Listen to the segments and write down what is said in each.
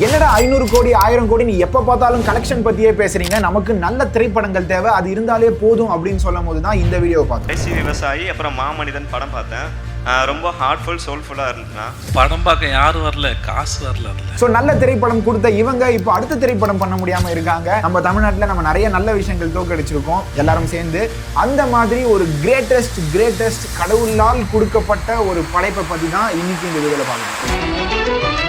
என்னடா 500 கோடி 1000 கோடி நீ எப்ப பார்த்தாலும் கலெக்ஷன் பத்தியே பேசுறீங்க, நமக்கு நல்ல திரைப்படங்கள் தேவை, அது இருந்தாலே போதும் அப்படின்னு சொல்லும் போது தான் இந்த வீடியோ பார்த்தேன். கடைசி விவசாயி அப்புறம் மாமனிதன் படம் பார்த்தேன். ரொம்ப ஹார்ட்ஃபுல் சோல்ஃபுல்லாக இருந்துச்சுன்னா படம் பார்க்க யாரும் வரல, காசு வரல. ஸோ நல்ல திரைப்படம் கொடுத்த இவங்க இப்போ அடுத்த திரைப்படம் பண்ண முடியாம இருக்காங்க. நம்ம தமிழ்நாட்டில் நம்ம நிறைய நல்ல விஷயங்கள் தோக்கடிச்சிருக்கோம் எல்லாரும் சேர்ந்து. அந்த மாதிரி ஒரு கிரேட்டஸ்ட் கடவுளால் கொடுக்கப்பட்ட ஒரு படைப்பை பத்தி தான் இன்னைக்கு இந்த வீடியோல பார்க்கணும்.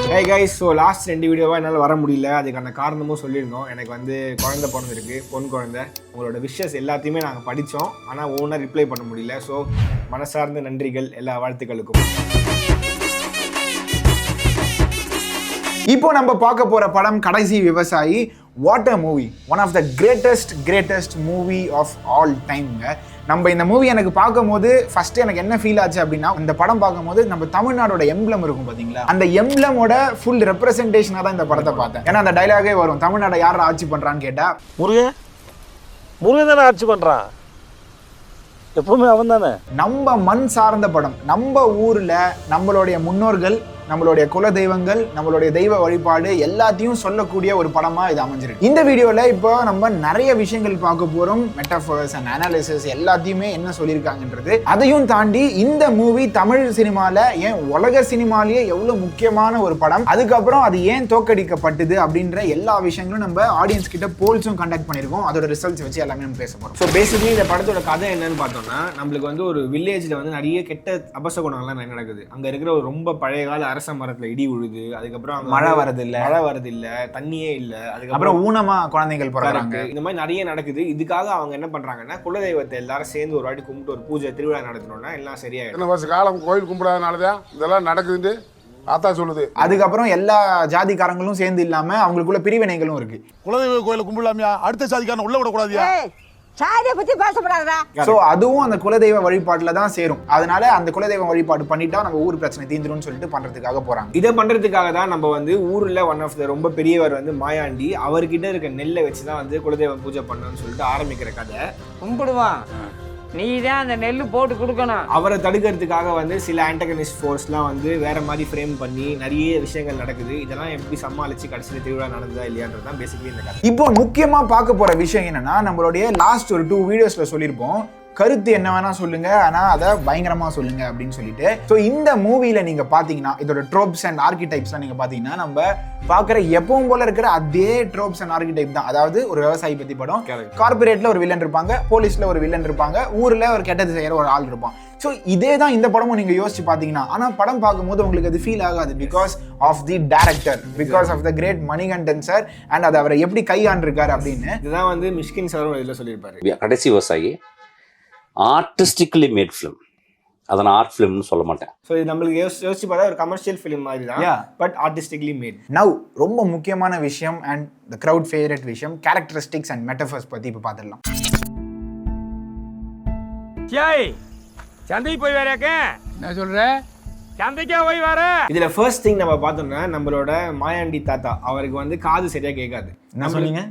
ஹே கைஸ், ஸோ லாஸ்ட் 2 வீடியோவாக என்னால் வர முடியல. அதுக்கான காரணமும் சொல்லியிருந்தோம். எனக்கு குழந்தை பிறந்திருக்கு, பொன் குழந்தை. உங்களோட விஷஸ் எல்லாத்தையுமே நாங்கள் படித்தோம், ஆனால் ஒவ்வொன்றா ரிப்ளை பண்ண முடியல. ஸோ மனசார்ந்த நன்றிகள் எல்லா வாழ்த்துக்களுக்கும். இப்போ நம்ம பார்க்க போகிற படம் கடைசி விவசாயி. What a movie, one of the greatest movie of all டைம்ங்க. நம்ம இந்த மூவி எனக்கு பார்க்கும் போது ஃபர்ஸ்ட் எனக்கு என்ன ஃபீல் ஆச்சு அப்படின்னா, இந்த படம் பார்க்கும்போது நம்ம தமிழ்நாடோட எம்ப்ளம் இருக்கும் பார்த்தீங்களா, அந்த எம்ப்ளமோட ஃபுல் ரெப்ரசன்டேஷனாக தான் இந்த படத்தை பார்த்தேன். ஏன்னா அந்த டைலாகே வரும், தமிழ்நாடை யாரை ஆட்சி பண்ணுறான்னு கேட்டால் முருகன் தானே ஆட்சி பண்ணுறான், எப்பவுமே அவன் தானே. நம்ம மண் சார்ந்த படம், நம்ம ஊரில் நம்மளுடைய முன்னோர்கள், நம்மளுடைய குல தெய்வங்கள், நம்மளுடைய தெய்வ வழிபாடு எல்லாத்தையும் சொல்லக்கூடிய ஒரு படமா இது அமைஞ்சிருக்கு. இந்த வீடியோல இப்போ நம்ம நிறைய விஷயங்கள் பார்க்க போறோம். மெட்டாஃபர்ஸ் அண்ட் அனாலிசிஸ் எல்லாத்தையுமே என்ன சொல்லியிருக்காங்கன்றது. அதையும் தாண்டி இந்த மூவி தமிழ் சினிமால ஏன் உலக சினிமாலேயே எவ்வளவு முக்கியமான ஒரு படம், அதுக்கப்புறம் அது ஏன் தோக்கடிக்கப்பட்டது அப்படின்ற எல்லா விஷயங்களும் நம்ம ஆடியன்ஸ் கிட்ட போல்ஸும் கண்டக்ட் பண்ணிருக்கோம். அதோட ரிசல்ட்ஸ் வச்சு எல்லாமே நம்ம பேச போறோம். ஸோ பேசிக்கலி இந்த படத்தோட கதை என்னன்னு பார்த்தோம்னா, நம்மளுக்கு ஒரு வில்லேஜ்ல நிறைய கெட்ட அபசகுணங்கள்லாம் நடக்குது. அங்க இருக்கிற ஒரு ரொம்ப பழைய கால அரச மரத்துல இடி விழுது, அதுக்கப்புறம் மழை வரது இல்ல, தண்ணியே இல்ல, அதுக்கப்புறம் ஊனமா குழந்தைகள் பிறகுறாங்க. இந்த மாதிரி நிறைய நடக்குது. இதுக்காக அவங்க என்ன பண்றாங்கன்னா, குலதெய்வத்தை எல்லாரும் சேர்ந்து ஒரு வாட்டி கும்பிட்டு ஒரு பூஜை திருவிழா நடத்தணும்னா எல்லாம் சரியாயிடும். வருஷ காலம் கோயில் கும்பிடாதனாலதான் இதெல்லாம் நடக்குதுன்னு ஆத்தா சொல்லுது. அதுக்கப்புறம் எல்லா ஜாதிக்காரங்களும் சேர்ந்து இல்லாம அவங்களுக்குள்ள பிரிவினைகளும் இருக்கு. குலதெய்வ கோயில கும்பிடலாமியா, அடுத்த சாதிக்காரன் உள்ள விடக்கூடாதியா, சாதியை பத்தி பேசப்படாதா. சோ அதுவும் அந்த குலதெய்வ வழிபாட்டுல தான் சேரும். அதனால அந்த குலதெய்வ வழிபாடு பண்ணிட்டா நம்ம ஊர் பிரச்சனை தீந்துரும்னு சொல்லிட்டு பண்றதுக்காக போறாங்க. இதை பண்றதுக்காக தான் நம்ம ஊர்ல ஒன் ஆஃப் த ரொம்ப பெரியவர் மாயாண்டி, அவர்கிட்ட இருக்க நெல்லை வச்சுதான் குலதெய்வ பூஜை பண்ணணும்னு சொல்லிட்டு ஆரம்பிக்கிற கதை. கும்பிடுவான், நீ தான் அந்த நெல் போட்டு கொடுக்கணும். அவரை தடுக்கிறதுக்காக சில ஆன்டகனிஸ்ட் ஃபோர்ஸ்லாம் வேற மாதிரி ஃப்ரேம் பண்ணி நிறைய விஷயங்கள் நடக்குது. இதெல்லாம் எப்படி சமாளிச்சு கடைசியில் திருவிழா நடந்ததா இல்லையான்றது தான் பேசிக்கலி இந்த கதை. இப்போ முக்கியமா பார்க்க போற விஷயம் என்னன்னா, நம்மளுடைய லாஸ்ட் ஒரு 2 வீடியோஸ்ல சொல்லியிருப்போம், கருத்து என்ன வேணா சொல்லுங்க, ஆனா அதை பயங்கரமா சொல்லுங்க அப்படின்னு சொல்லிட்டு. ஸோ இந்த மூவில நீங்க பாத்தீங்கன்னா இதோட ட்ரோப்ஸ் அண்ட் ஆர்கிடைப்ஸ்லாம் நீங்க பாத்தீங்கன்னா, நம்ம பாக்குற எப்பவும் போல இருக்கிற அதே ட்ரோப்ஸ் அண்ட் ஆர்கிடைப் தான். அதாவது ஒரு விவசாயி பத்தி படம், கார்பரேட்ல ஒரு வில்லன் இருப்பாங்க, போலீஸ்ல ஒரு வில்லன் இருப்பாங்க, ஊர்ல ஒரு கெட்டது செய்யற ஒரு ஆள் இருப்பான். ஸோ இதே தான் இந்த படமும் நீங்க யோசிச்சு பாத்தீங்கன்னா, ஆனா படம் பார்க்கும்போது உங்களுக்கு அது ஃபீல் ஆகாது. Because of the director, because of the great Manikandan sir, and அதை அவரை எப்படி கையாண்டிருக்காரு அப்படின்னு. இதுதான் மிஷ்கின் சாரும் இதுல சொல்லியிருப்பாரு. கடைசி விவசாயி ஆர்டிஸ்டிக்கலி மேட் ஃபிலிம், அதை நான் ஆர்ட் ஃபிலிம்னு சொல்ல மாட்டேன். ஸோ இது நம்மளுக்கு யோசிச்சு பார்த்தா ஒரு கமர்ஷியல் ஃபிலிம் மாதிரி தான், பட் ஆர்டிஸ்டிக்லி மேட். நவ் ரொம்ப முக்கியமான விஷயம் அண்ட் த க்ரௌட் ஃபேவரட் விஷயம், கேரக்டரிஸ்டிக்ஸ் அண்ட் மெட்டஃபர்ஸ் பற்றி இப்போ பார்த்துடலாம். சந்தைக்கு போய் வராக்க என்ன சொல்ற, சந்தைக்கா போய் வர. இதுல ஃபர்ஸ்ட் திங் நம்ம பார்த்தோம்னா, நம்மளோட மாயாண்டி தாத்தா அவருக்கு காது சரியா கேட்காது. என்ன சொன்னீங்க?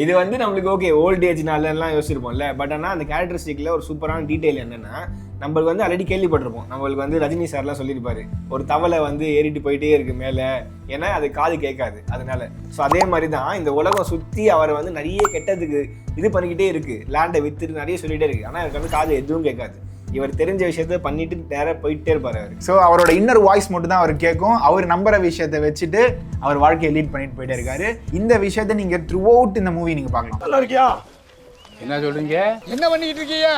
இது நம்மளுக்கு ஓகே ஓல்ட் ஏஜ்னால எல்லாம் யோசிச்சிருப்போம்ல. பட் ஆனால் அந்த கேரக்டரிஸ்டிக்ல ஒரு சூப்பரான டீடைல் என்னன்னா, நம்மளுக்கு ஆல்ரெடி கேள்விப்பட்டிருப்போம். நம்மளுக்கு ரஜினி சார்லாம் சொல்லியிருப்பாரு, ஒரு தவளை ஏறிட்டு போயிட்டே இருக்கு மேலே, ஏன்னா அது காது கேட்காது அதனால. ஸோ அதே மாதிரி தான் இந்த உலகம் சுற்றி அவரை நிறைய கெட்டதுக்கு இது பண்ணிக்கிட்டே இருக்கு, லேண்டை வித்துட்டு நிறைய சொல்லிட்டே இருக்கு. ஆனால் அவருக்கு காது எதுவும் கேட்காது. இவர் தெரிஞ்ச விஷயத்த பண்ணிட்டு நேராக போயிட்டே இருப்பாரு அவர். ஸோ அவரோட இன்னர் வாய்ஸ் மட்டும் தான் அவர் கேட்கும். அவர் நம்புற விஷயத்தை வச்சுட்டு அவர் வாழ்க்கையை லீட் பண்ணிட்டு போயிட்டே இருக்காரு. இந்த விஷயத்த நீங்க த்ரூ அவுட் இந்த மூவி நீங்க பார்க்கலாம். நல்லா இருக்கியா, என்ன சொல்றீங்க, என்ன பண்ணிட்டு இருக்கீங்க,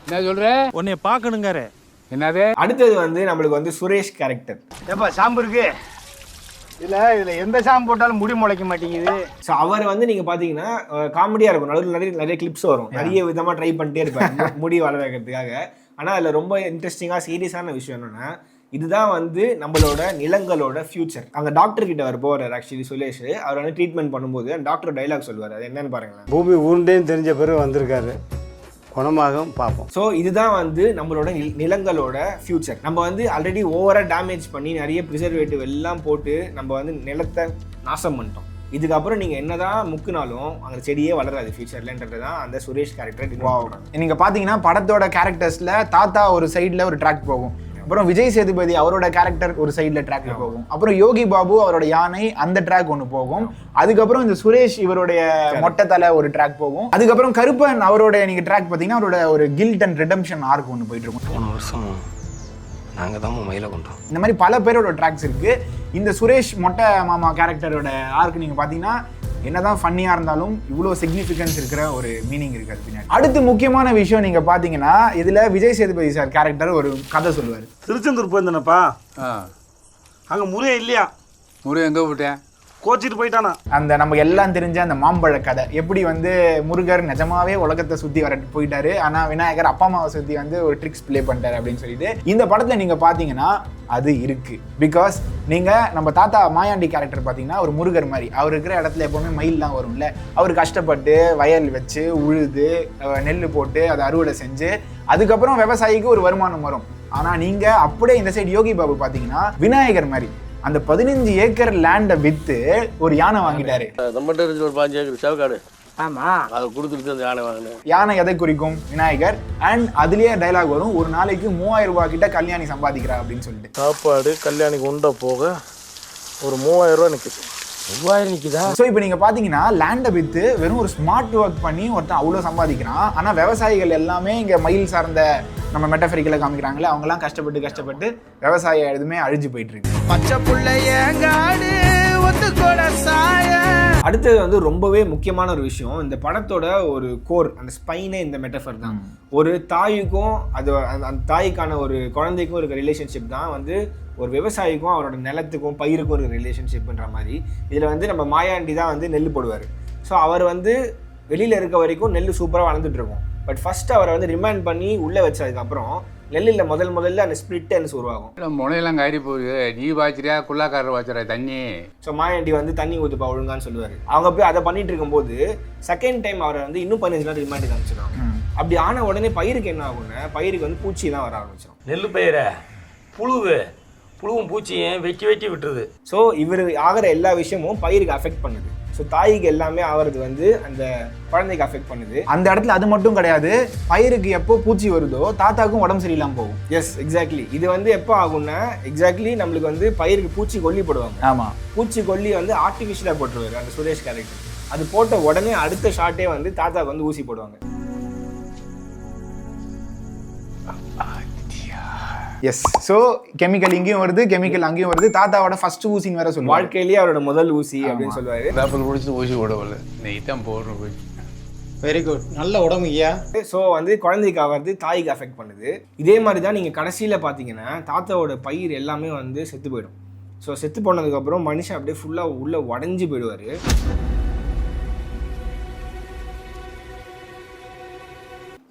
என்ன சொல்ற, உன்னை பார்க்கணுங்காரு. என்னது அடுத்தது நம்மளுக்கு சுரேஷ் கேரக்டர். ஏப்பா ஷாம்பு இருக்கு இதுல எந்த ஷாம்பு போட்டாலும் முடி முளைக்க மாட்டேங்குது. ஸோ அவர் நீங்க பாத்தீங்கன்னா காமெடியா இருக்கும், நடுவில் நிறைய கிளிப்ஸ் வரும், நிறைய விதமா ட்ரை பண்ணிட்டே இருப்பாங்க முடி வளர வைக்கிறதுக்காக. ஆனா அதுல ரொம்ப இன்ட்ரெஸ்டிங்கா சீரியஸான விஷயம் என்னன்னா, இதுதான் நம்மளோட நிலங்களோட ஃபியூச்சர். அங்க டாக்டர் கிட்ட அவர் போறாரு ஆக்சுவலி சுரேஷ். அவர் ட்ரீட்மெண்ட் பண்ணும்போது டாக்டர் டைலாக் சொல்லுவார், அது என்னன்னு பாருங்களேன். பூமி உருண்டேன்னு தெரிஞ்ச பிறகு வந்திருக்காரு, குணமாகவும் பார்ப்போம். ஸோ இதுதான் நம்மளோட நிலங்களோட ஃபியூச்சர். நம்ம ஆல்ரெடி ஓவரா டேமேஜ் பண்ணி நிறைய ப்ரிசர்வேட்டிவ் எல்லாம் போட்டு நம்ம நிலத்தை நாசம் பண்ணிட்டோம். இதுக்கப்புறம் நீங்க என்னதான் முக்குனாலும் அந்த செடியே வளராது ஃபியூச்சர்லன்றது தான் அந்த சுரேஷ் கேரக்டர். நீங்க பாத்தீங்கன்னா படத்தோட கேரக்டர்ஸ்ல தாத்தா ஒரு சைட்ல ஒரு ட்ராக் போகும், அப்புறம் விஜய் சேதுபதி அவரோட கேரக்டர் ஒரு சைடில் ட்ராக் போகும். அப்புறம் யோகி பாபு அவரோட யானை அந்த ட்ராக் ஒன்று போகும். அதுக்கப்புறம் இந்த சுரேஷ் இவருடைய மொட்டை தலை ஒரு ட்ராக் போகும். அதுக்கப்புறம் கருப்பன் அவரோட நீங்க ட்ராக் பார்த்தீங்கன்னா அவரோட ஒரு கில்ட் அண்ட் ரிடம்ஷன் ஆர்க் ஒன்று போயிட்டு இருக்கும். போன வருஷம் நாங்கள் தான் மயில கொண்டோம். இந்த மாதிரி பல பேரோட ட்ராக்ஸ் இருக்கு. இந்த சுரேஷ் மொட்டை மாமா கேரக்டரோட ஆர்க் நீங்க பார்த்தீங்கன்னா என்னதான் ஃபன்னியா இருந்தாலும் இவ்வளோ சிக்னிஃபிகன்ஸ் இருக்கிற ஒரு மீனிங் இருக்கு அது பின்னாடி. அடுத்து முக்கியமான விஷயம் நீங்க பாத்தீங்கன்னா இதுல விஜய் சேதுபதி சார் கேரக்டர் ஒரு கதை சொல்லுவார். திருச்செந்தூர் போயிருந்தேனப்பா, அங்க முறையே இல்லையா? முறை எங்கே போட்டேன்? கோச்சிட்டு போயிட்டானா? அந்த நமக்கு எல்லாம் தெரிஞ்ச அந்த மாம்பழ கதை எப்படி வந்து முருகர் நிஜமாவே உலகத்தை சுத்தி வர போயிட்டாரு, ஆனா விநாயகர் அப்பா அம்மாவை சுத்தி வந்து ஒரு ட்ரிக்ஸ் பிளே பண்ணிட்டாரு அப்படின்னு சொல்லிட்டு இந்த படத்துல நீங்க பாத்தீங்கன்னா அது இருக்கு. பிகாஸ் நீங்க நம்ம தாத்தா மாயாண்டி கேரக்டர் பாத்தீங்கன்னா ஒரு முருகர் மாதிரி அவர் இருக்கிற இடத்துல எப்பவுமே மயில்லாம் வரும்ல. அவர் கஷ்டப்பட்டு வயல் வச்சு உழுது நெல் போட்டு அதை அறுவடை செஞ்சு அதுக்கப்புறம் விவசாயிக்கு ஒரு வருமானம் வரும். ஆனா நீங்க அப்படியே இந்த சைடு யோகி பாபு பாத்தீங்கன்னா விநாயகர் மாதிரி அந்த 15 ஏக்கர் லேண்டை வித்து ஒரு யானை வாங்கிட்டாரு. நம்மகிட்ட இருந்து ஒரு 5 ஏக்கர் சேவக்காடு, ஆமா, அதை கொடுத்துட்டு அந்த யானை வாங்கினேன். யானை எதை குறிக்கும்? விநாயகர். அண்ட் அதுலயே டைலாக் வரும், ஒரு நாளைக்கு 3000 ரூபாய் கிட்ட கல்யாணி சம்பாதிக்கிறா அப்படின்னு சொல்லிட்டு. சாப்பாடு கல்யாணிக்கு உண்ட போக ஒரு 3000 ரூபா நிற்குது. 3000 நிற்குதா? ஸோ இப்போ நீங்கள் பார்த்தீங்கன்னா லேண்டை விற்று வெறும் ஒரு ஸ்மார்ட் ஒர்க் பண்ணி ஒருத்தன் அவ்வளோ சம்பாதிக்கிறான். ஆனால் விவசாயிகள் எல்லாமே இங்கே மயில் சார்ந்த நம்ம மெட்டஃபரிக்கலை காமிக்கிறாங்களே அவங்கலாம் கஷ்டப்பட்டு விவசாயம் எதுவுமே அழிஞ்சு போயிட்டு இருக்கு. பச்சை புள்ளையங்காடு ஒத்துக்கோட சாய. அடுத்தது வந்து ரொம்பவே முக்கியமான ஒரு விஷயம், இந்த படத்தோட ஒரு கோர் அந்த ஸ்பைனே இந்த மெட்டஃபர் தான். ஒரு தாய்க்கும் அது அந்த தாய்க்கான ஒரு குழந்தைக்கும் இருக்க ரிலேஷன்ஷிப் தான் வந்து ஒரு விவசாயிக்கும் அவரோட நிலத்துக்கும் பயிருக்கும் ஒரு ரிலேஷன்ஷிப்ன்ற மாதிரி. இதில் வந்து நம்ம மாயாண்டி தான் வந்து நெல் போடுவார். ஸோ அவர் வந்து வெளியில் இருக்க வரைக்கும் நெல் சூப்பராக வளர்ந்துட்டு இருக்கும். பட் ஃபர்ஸ்ட் அவரை வந்து ரிமைண்ட் பண்ணி உள்ளே வச்சதுக்கப்புறம் நெல்லில் முதல்ல அந்த ஸ்பிளிட் என்ஸ் உருவாகும். முனையெல்லாம் காரி போகுது, நீ வாய்ச்சிரியா குள்ளாக்காரர் வாய்ச்சிரா தண்ணி. ஸோ மாயாண்டி வந்து தண்ணி ஊற்றுப்பா ஒழுங்கான்னு சொல்லுவார். அவங்க போய் அதை பண்ணிட்டு இருக்கும்போது செகண்ட் டைம் அவரை வந்து இன்னும் 15 நாள் ரிமைண்ட் காமிச்சிடும். அப்படி ஆன உடனே பயிருக்கு என்ன ஆகும்னா பயிருக்கு வந்து பூச்சி தான் வர ஆரம்பிச்சிடும். நெல் பயிரை புழுவும் பூச்சியும் வெட்டி விட்டுருது. ஸோ இவர் ஆகிற எல்லா விஷயமும் பயிருக்கு அஃபெக்ட் பண்ணுது. ஸோ தாய்க்கு எல்லாமே ஆகிறது வந்து அந்த குழந்தைக்கு அஃபெக்ட் பண்ணுது. அந்த இடத்துல அது மட்டும் கிடையாது, பயிருக்கு எப்போ பூச்சி வருதோ தாத்தாக்கும் உடம்பு சரியில்லாமல் போகும். Yes, exactly. இது வந்து எப்போ ஆகும்னா எக்ஸாக்ட்லி நம்மளுக்கு வந்து பயிருக்கு பூச்சி கொல்லி போடுவாங்க. ஆமாம், பூச்சி கொல்லி வந்து ஆர்டிஃபிஷியலாக போட்டுருவாரு அந்த சுரேஷ் கேரக்டர். அது போட்ட உடனே அடுத்த ஷாட்டே வந்து தாத்தாவுக்கு வந்து ஊசி போடுவாங்க. எஸ். ஸோ கெமிக்கல் இங்கேயும் வருது, கெமிக்கல் அங்கேயும் வருது. தாத்தாவோட ஃபர்ஸ்ட் ஊசின்னு வேற சொல்லுவாங்க. வாழ்க்கையிலேயே அவரோட முதல் ஊசி அப்படின்னு சொல்லுவாரு. பேப்பர் பிடிச்சி ஊசி போடவில்லை, நெய் தான் போடுற போய். வெரி குட், நல்ல உடம்பு ஐயா. ஸோ வந்து குழந்தைக்கு ஆகிறது தாய்க்கு அஃபெக்ட் பண்ணுது. இதே மாதிரி தான் நீங்கள் கடைசியில் பார்த்தீங்கன்னா தாத்தாவோட பயிர் எல்லாமே வந்து செத்து போயிடும். ஸோ செத்து போனதுக்கப்புறம் மனுஷன் அப்படியே ஃபுல்லாக உள்ளே உடஞ்சி போயிடுவார்.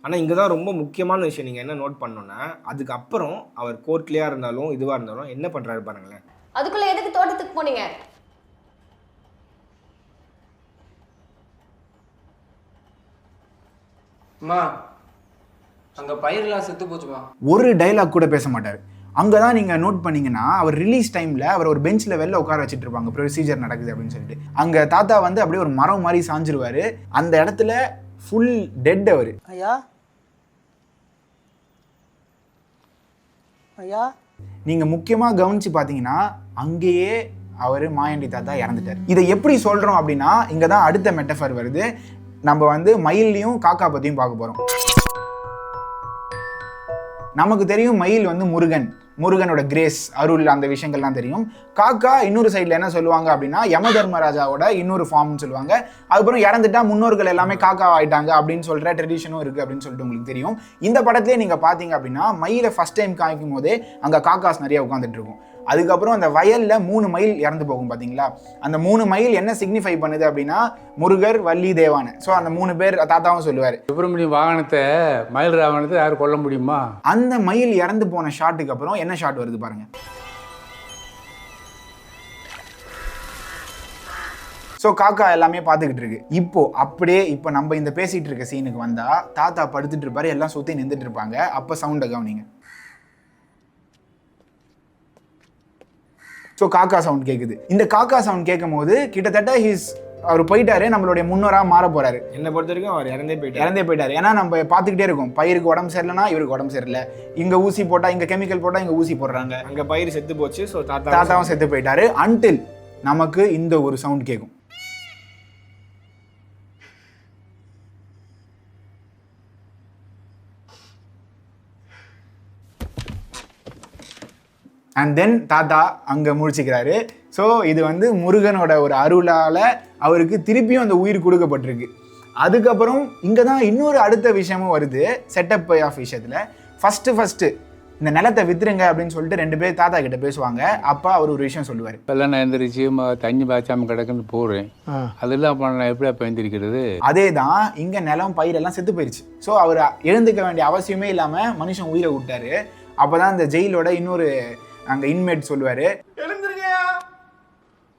ஆனால் இங்கே தான் ரொம்ப முக்கியமான விஷயம் நீங்கள் என்ன நோட் பண்ணோன்னா அதுக்கப்புறம் அவர் கோர்ட்லேயா இருந்தாலும் இதுவாக இருந்தாலும் என்ன பண்ணுறாரு பாருங்களேன். அதுக்குள்ளே எதுக்கு தோட்டத்துக்கு போனீங்க? அம்மா, அங்க பயிரெல்லாம் செத்து போச்சுமா. ஒரு டைலாக் கூட பேச மாட்டார். அங்கே தான் நீங்கள் நோட் பண்ணீங்கன்னா அவர் ரிலீஸ் டைமில் அவர் ஒரு பெஞ்சில் வெளில உட்கார வச்சுட்டு இருப்பாங்க, ப்ரொசீஜர் நடக்குது அப்படின்னு சொல்லிட்டு. அங்கே தாத்தா வந்து அப்படியே ஒரு மரம் மாதிரி சாஞ்சிருவார். அந்த இடத்துல ஃபுல் டெட் அவர். ஐயா ஐயா, நீங்கள் முக்கியமாக கவனித்து பார்த்தீங்கன்னா அங்கேயே அவர் மாயாண்டி தாத்தா இறந்துட்டார். இதை எப்படி சொல்கிறோம் அப்படின்னா இங்கே தான் அடுத்த மெட்டஃபர் வருது. நம்ம வந்து மயிலையும் காக்கா பற்றியும் பார்க்க போகிறோம். நமக்கு தெரியும் மயில் வந்து முருகனோட கிரேஸ், அருள், அந்த விஷயங்கள்லாம் தெரியும். காக்கா இன்னொரு சைடில் என்ன சொல்லுவாங்க அப்படின்னா யம தர்மராஜாவோட இன்னொரு ஃபார்ம்னு சொல்லுவாங்க. அதுக்கப்புறம் இறந்துட்டா முன்னோர்கள் எல்லாமே காக்கா ஆயிட்டாங்க அப்படின்னு சொல்கிற ட்ரெடிஷனும் இருக்குது அப்படின்னு சொல்லிட்டு உங்களுக்கு தெரியும். இந்த படத்துலேயே நீங்கள் பார்த்தீங்க அப்படின்னா மயிலை ஃபஸ்ட் டைம் காய்க்கும் போதே அங்கே காக்காஸ் நிறைய உட்காந்துட்டு இருக்கும். அதுக்கப்புறம் அந்த வயலில் 3 மயில் இறந்து போகும் பார்த்தீங்களா. அந்த 3 மயில் என்ன சிக்னிஃபை பண்ணுது அப்படின்னா முருகர், வள்ளி, தேவானை. ஸோ அந்த 3 பேர் தாத்தாவும் சொல்லுவார். சுப்பிரமணியம் வாகனத்தை மயில் ராவணத்தை யாரும் கொல்ல முடியுமா? அந்த மயில் இறந்து போன ஷாட்டுக்கு அப்புறம் என்ன ஷாட் வருது பாருங்க. ஸோ காக்கா எல்லாமே பார்த்துக்கிட்டு இருக்கு. இப்போ நம்ம இந்த பேசிட்டு இருக்க சீனுக்கு வந்தா தாத்தா படுத்துட்டு இருப்பாரு, எல்லாம் சுற்றி நின்றுட்டு இருப்பாங்க. அப்போ சவுண்டை கவனிங்க. ஸோ காக்கா சவுண்ட் கேட்குது. இந்த காக்கா சவுண்ட் கேட்கும் போது கிட்டத்தட்ட ஹிஸ் அவர் போயிட்டாரு, நம்மளுடைய முன்னோரா மாற போறாரு. என்னை பொறுத்த வரைக்கும் அவர் இறந்தே போயிட்டாரு. ஏன்னா நம்ம பார்த்துக்கிட்டே இருக்கோம், பயிருக்கு உடம்பு சரியில்லைனா இவருக்கு உடம்பு சரியில்லை, இங்க ஊசி போட்டா இங்க கெமிக்கல் போட்டா இங்க ஊசி போடுறாங்க, அங்க பயிர் செத்து போச்சு. ஸோ தாத்தாவும் செத்து போயிட்டாரு. அன்டில் நமக்கு இந்த ஒரு சவுண்ட் கேட்கும். அண்ட் தென் தாத்தா அங்கே முழிச்சிக்கிறாரு. ஸோ இது வந்து முருகனோட ஒரு அருளால் அவருக்கு திருப்பியும் அந்த உயிர் கொடுக்கப்பட்டிருக்கு. அதுக்கப்புறம் இங்கே தான் இன்னொரு அடுத்த விஷயமும் வருது செட்டப் பை ஆஃப் விஷயத்தில். ஃபஸ்ட்டு இந்த நிலத்தை வித்துருங்க அப்படின்னு சொல்லிட்டு 2 பேர் தாத்தா கிட்ட பேசுவாங்க. அப்பா அவர் ஒரு விஷயம் சொல்லுவார். இப்போல்லாம் நான் எந்திரிச்சு தண்ணி பாய்ச்சாமல் கிடக்குன்னு போகிறேன், அதெல்லாம் அப்போ நான் எப்படி அப்போ எழுந்திருக்கிறது? அதே தான் இங்கே நிலம் பயிரெல்லாம் செத்து போயிடுச்சு. ஸோ அவர் எழுந்துக்க வேண்டிய அவசியமே இல்லாமல் மனுஷன் உயிரை விட்டாரு. அப்போ தான் இந்த ஜெயிலோட இன்னொரு அங்கே இன்மேட் சொல்லுவார்,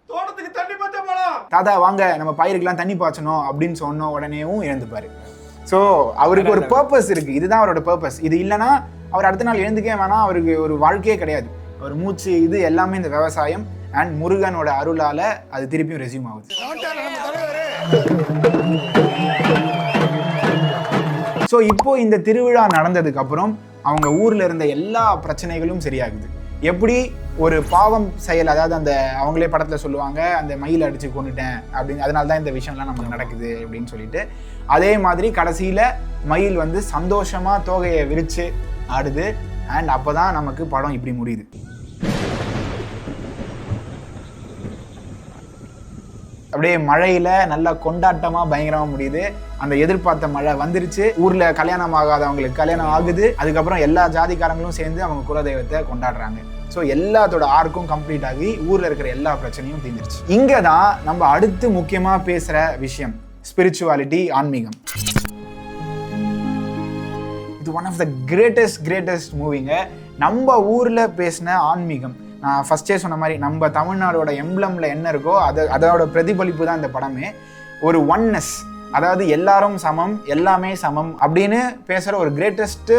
தோட்டத்துக்கு தண்ணி பாய்ச்ச போலாம், தாத்தா வாங்க நம்ம பயிருக்கெல்லாம் தண்ணி பாய்ச்சணும் அப்படின்னு சொன்ன உடனேவும் இறந்துப்பாரு. ஸோ அவருக்கு ஒரு பர்பஸ் இருக்குது, இதுதான் அவரோட பர்பஸ். இது இல்லைன்னா அவர் அடுத்த நாள் எழுந்துக்கே வேணாம், அவருக்கு ஒரு வாழ்க்கையே கிடையாது. அவர் மூச்சு இது எல்லாமே இந்த விவசாயம் அண்ட் முருகனோட அருளால் அது திருப்பியும் ரெஸ்யூம் ஆகுது. ஸோ இப்போ இந்த திருவிழா நடந்ததுக்கு அப்புறம் அவங்க ஊரில் இருந்த எல்லா பிரச்சனைகளும் சரியாகுது. எப்படி ஒரு பாவம் செயல், அதாவது அந்த அவங்களே படத்தில் சொல்லுவாங்க அந்த மயிலை அடித்து கொண்டுட்டேன் அப்படின்னு, அதனால தான் இந்த விஷயம்லாம் நமக்கு நடக்குது அப்படின்னு சொல்லிட்டு, அதே மாதிரி கடைசியில் மயில் வந்து சந்தோஷமாக தோகையை விரித்து ஆடுது. அண்ட் அப்போ தான் நமக்கு படம் இப்படி முடியுது. அப்படியே மழையில் நல்லா கொண்டாட்டமாக பயங்கரமாக முடியுது. அந்த எதிர்பார்த்த மழை வந்துருச்சு. ஊரில் கல்யாணம் ஆகாதவங்களுக்கு கல்யாணம் ஆகுது. அதுக்கப்புறம் எல்லா ஜாதிக்காரங்களும் சேர்ந்து அவங்க குலதெய்வத்தை கொண்டாடுறாங்க. ஸோ எல்லாத்தோட ஆர்க்கும் கம்ப்ளீட் ஆகி ஊரில் இருக்கிற எல்லா பிரச்சனையும் தீர்ந்துருச்சு. இங்கே தான் நம்ம அடுத்து முக்கியமாக பேசுகிற விஷயம் ஸ்பிரிச்சுவாலிட்டி, ஆன்மீகம். இது ஒன் ஆஃப் த கிரேட்டஸ்ட் மூவிங்க. நம்ம ஊரில் பேசின ஆன்மீகம், நான் ஃபஸ்ட்டே சொன்ன மாதிரி நம்ம தமிழ்நாடோட எம்ப்ளமில் என்ன இருக்கோ அதோட பிரதிபலிப்பு தான் இந்த படமே. ஒரு ஒன்னஸ், அதாவது எல்லாரும் சமம், எல்லாமே சமம் அப்படின்னு பேசுகிற ஒரு கிரேட்டஸ்ட்டு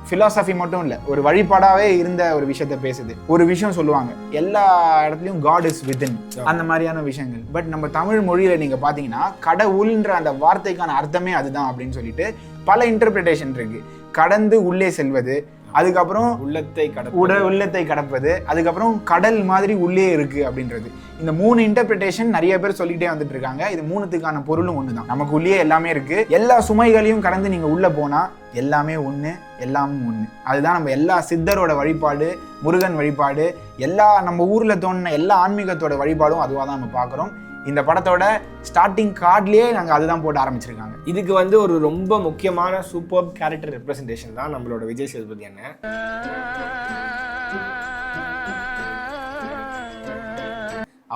ஃபிலாசபி மட்டும் இல்லை, ஒரு வழிபாடாகவே இருந்த ஒரு விஷயத்த பேசுது. ஒரு விஷயம் சொல்லுவாங்க, எல்லா இடத்துலையும் காட் இஸ் வித்தின், அந்த மாதிரியான விஷயங்கள். பட் நம்ம தமிழ் மொழியில் நீங்கள் பார்த்தீங்கன்னா கடவுள்ன்ற அந்த வார்த்தைக்கான அர்த்தமே அதுதான் அப்படின்னு சொல்லிட்டு பல இன்டர்பிரிட்டேஷன் இருக்கு. கடந்து உள்ளே செல்வது, அதுக்கப்புறம் உள்ளத்தை கடப்பது, அதுக்கப்புறம் கடல் மாதிரி உள்ளே இருக்கு அப்படின்றது. இந்த 3 இன்டர்பிரிட்டேஷன் நிறைய பேர் சொல்லிட்டே வந்துட்டு இருக்காங்க. இது 3த்துக்கான பொருளும் ஒன்று தான். நமக்கு உள்ளே எல்லாமே இருக்கு. எல்லா சுமைகளையும் கடந்து நீங்க உள்ள போனா எல்லாமே ஒன்று, எல்லாமும் ஒன்று. அதுதான் நம்ம எல்லா சித்தரோட வழிபாடு, முருகன் வழிபாடு, எல்லா நம்ம ஊர்ல தோணுன எல்லா ஆன்மீகத்தோட வழிபாடும் அதுவாக தான் நம்ம பார்க்குறோம். இந்த படத்தோட ஸ்டார்டிங் கார்ட்லேயே நாங்கள் அதுதான் போட்டு ஆரம்பிச்சிருக்காங்க. இதுக்கு வந்து ஒரு ரொம்ப முக்கியமான சூப்பர் கேரக்டர் ரெப்ரசன்டேஷன் தான் நம்மளோட விஜய் சேதுபதி அண்ணன்.